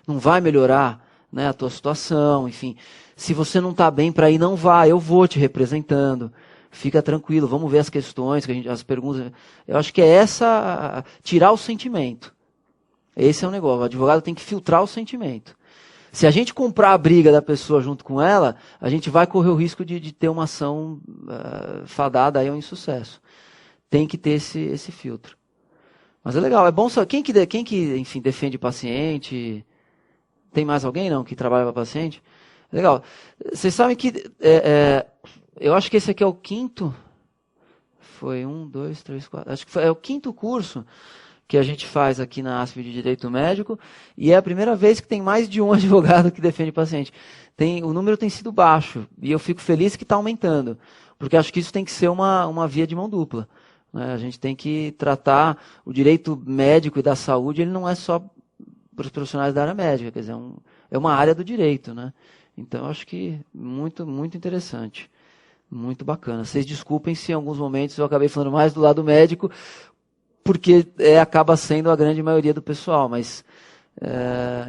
não vai melhorar, né, a tua situação, enfim. Se você não está bem para ir, não vai, eu vou te representando. Fica tranquilo, vamos ver as questões, as perguntas. Eu acho que é tirar o sentimento. Esse é o negócio, o advogado tem que filtrar o sentimento. Se a gente comprar a briga da pessoa junto com ela, a gente vai correr o risco de ter uma ação fadada aí ao insucesso. Tem que ter esse filtro. Mas é legal, é bom só quem que enfim, defende paciente. Tem mais alguém não que trabalha para paciente? Legal. Vocês sabem que eu acho que esse aqui é o quinto. Foi 1, 2, 3, 4. Acho que é o quinto curso que a gente faz aqui na ASP de Direito Médico, e é a primeira vez que tem mais de um advogado que defende paciente. O número tem sido baixo, e eu fico feliz que está aumentando, porque acho que isso tem que ser uma via de mão dupla. A gente tem que tratar o direito médico e da saúde, ele não é só para os profissionais da área médica, quer dizer, é uma área do direito, né? Então, eu acho que muito, muito interessante, muito bacana. Vocês desculpem se em alguns momentos eu acabei falando mais do lado médico, porque acaba sendo a grande maioria do pessoal, mas,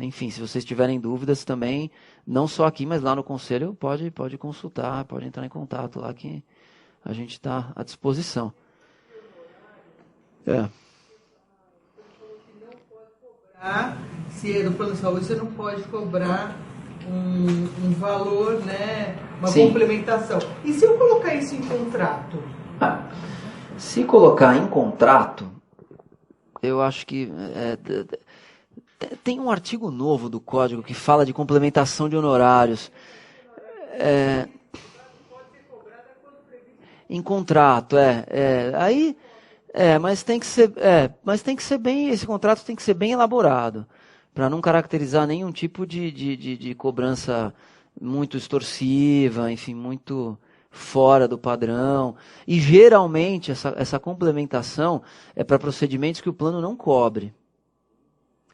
enfim, se vocês tiverem dúvidas também, não só aqui, mas lá no conselho, pode consultar, pode entrar em contato lá que a gente está à disposição.
Se é do plano de saúde, você não pode cobrar um valor, né, uma
Sim.
Complementação. E se eu colocar isso em contrato?
Se colocar em contrato, eu acho que tem um artigo novo do Código que fala de complementação de honorários. Em contrato, aí... mas tem que ser bem, esse contrato tem que ser bem elaborado, para não caracterizar nenhum tipo de cobrança muito extorsiva, enfim, muito fora do padrão. E geralmente essa complementação é para procedimentos que o plano não cobre.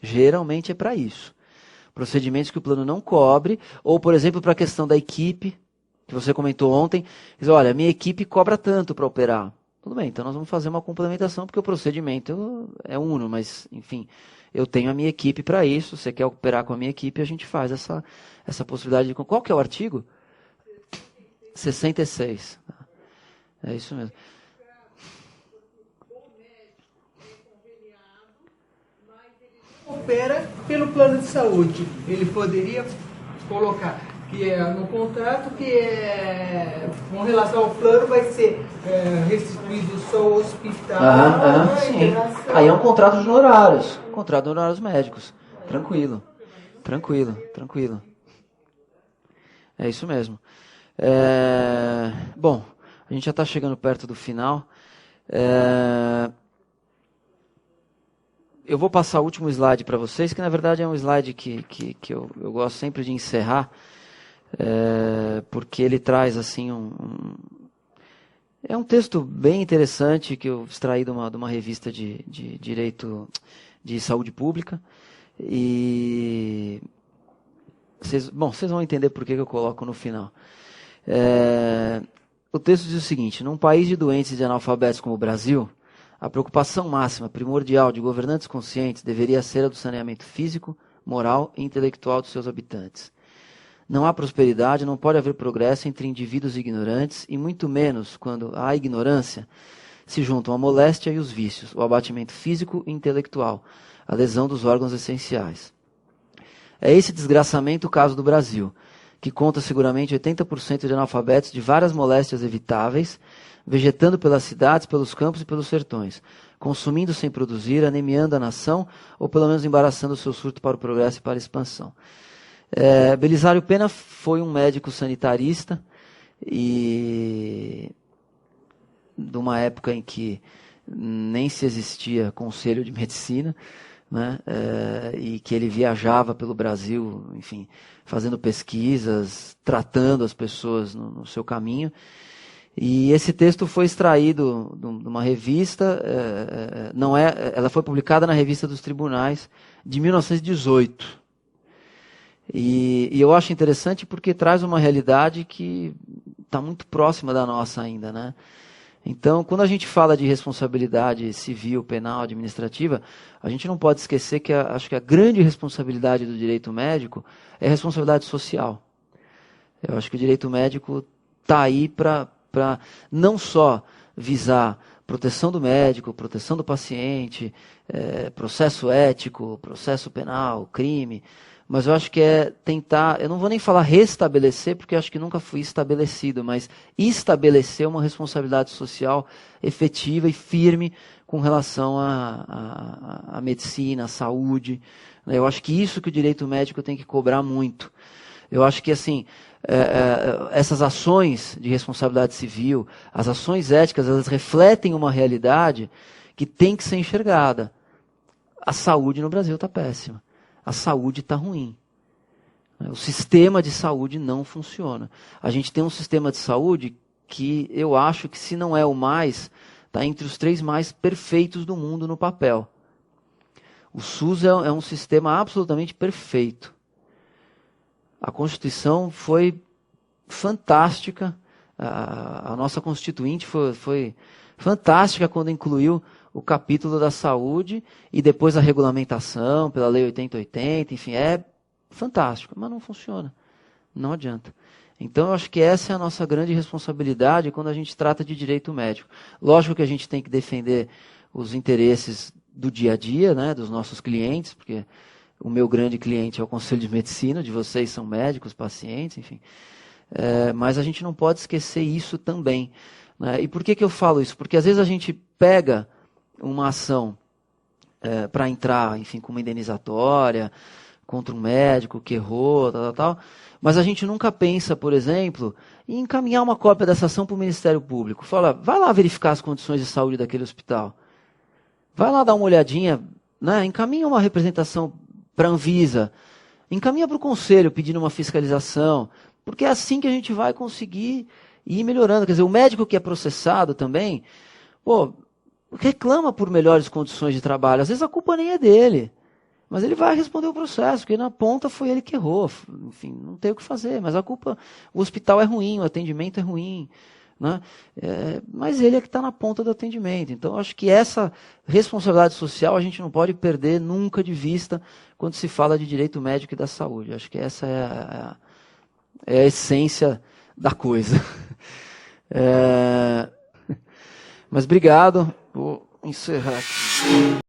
Geralmente é para isso. Procedimentos que o plano não cobre, ou, por exemplo, para a questão da equipe, que você comentou ontem, diz, olha, minha equipe cobra tanto para operar. Tudo bem, então nós vamos fazer uma complementação, porque o procedimento é uno, mas, enfim, eu tenho a minha equipe para isso, você quer operar com a minha equipe, a gente faz essa possibilidade de... Qual que é o artigo? 66. É isso mesmo.
Opera pelo plano de saúde. Ele poderia colocar que no contrato que com relação ao plano vai ser restituído só ao hospital.
Sim. Aí é um contrato de honorários. Contrato de honorários médicos. Tranquilo. É isso mesmo. Bom, a gente já está chegando perto do final. Eu vou passar o último slide para vocês, que na verdade é um slide que eu gosto sempre de encerrar, porque ele traz assim É um texto bem interessante que eu extraí de uma revista de direito de saúde pública. E vocês vão entender por que eu coloco no final. O texto diz o seguinte: num país de doentes e de analfabetos como o Brasil, a preocupação máxima, primordial de governantes conscientes deveria ser a do saneamento físico, moral e intelectual dos seus habitantes. Não há prosperidade, não pode haver progresso entre indivíduos ignorantes, e muito menos quando à ignorância se juntam a moléstia e os vícios, o abatimento físico e intelectual, a lesão dos órgãos essenciais. É esse desgraçamento o caso do Brasil, que conta seguramente 80% de analfabetos de várias moléstias evitáveis, vegetando pelas cidades, pelos campos e pelos sertões, consumindo sem produzir, anemiando a nação, ou pelo menos embaraçando o seu surto para o progresso e para a expansão. Belisário Pena foi um médico sanitarista e de uma época em que nem se existia conselho de medicina, né, e que ele viajava pelo Brasil, enfim, fazendo pesquisas, tratando as pessoas no seu caminho. E esse texto foi extraído de uma revista, ela foi publicada na Revista dos Tribunais de 1918. E eu acho interessante porque traz uma realidade que está muito próxima da nossa ainda, né? Então, quando a gente fala de responsabilidade civil, penal, administrativa, a gente não pode esquecer que acho que a grande responsabilidade do direito médico é a responsabilidade social. Eu acho que o direito médico está aí para não só visar proteção do médico, proteção do paciente, processo ético, processo penal, crime, mas eu acho que é tentar, eu não vou nem falar restabelecer, porque eu acho que nunca foi estabelecido, mas estabelecer uma responsabilidade social efetiva e firme com relação à medicina, à saúde. Eu acho que isso que o direito médico tem que cobrar muito. Eu acho que, assim, essas ações de responsabilidade civil, as ações éticas, elas refletem uma realidade que tem que ser enxergada. A saúde no Brasil está péssima. A saúde está ruim. O sistema de saúde não funciona. A gente tem um sistema de saúde que eu acho que, se não é o mais, está entre os 3 mais perfeitos do mundo no papel. O SUS é um sistema absolutamente perfeito. A Constituição foi fantástica. A nossa Constituinte foi fantástica quando incluiu o capítulo da saúde e depois a regulamentação pela Lei 8080, enfim, é fantástico, mas não funciona, não adianta. Então, eu acho que essa é a nossa grande responsabilidade quando a gente trata de direito médico. Lógico que a gente tem que defender os interesses do dia a dia, né, dos nossos clientes, porque o meu grande cliente é o Conselho de Medicina, de vocês são médicos, pacientes, enfim. Mas a gente não pode esquecer isso também, né? E por que eu falo isso? Porque às vezes a gente pega uma ação para entrar, enfim, com uma indenizatória contra um médico que errou, tal, mas a gente nunca pensa, por exemplo, em encaminhar uma cópia dessa ação para o Ministério Público. Fala, vai lá verificar as condições de saúde daquele hospital. Vai lá dar uma olhadinha, né? Encaminha uma representação para a Anvisa, encaminha para o Conselho pedindo uma fiscalização, porque é assim que a gente vai conseguir ir melhorando. Quer dizer, o médico que é processado também, reclama por melhores condições de trabalho. Às vezes a culpa nem é dele, mas ele vai responder o processo, porque na ponta foi ele que errou. Enfim, não tem o que fazer, mas a culpa, o hospital é ruim, o atendimento é ruim, né? Mas ele é que está na ponta do atendimento. Então, eu acho que essa responsabilidade social a gente não pode perder nunca de vista quando se fala de direito médico e da saúde. Eu acho que essa é a essência da coisa. Mas obrigado. Vou encerrar aqui.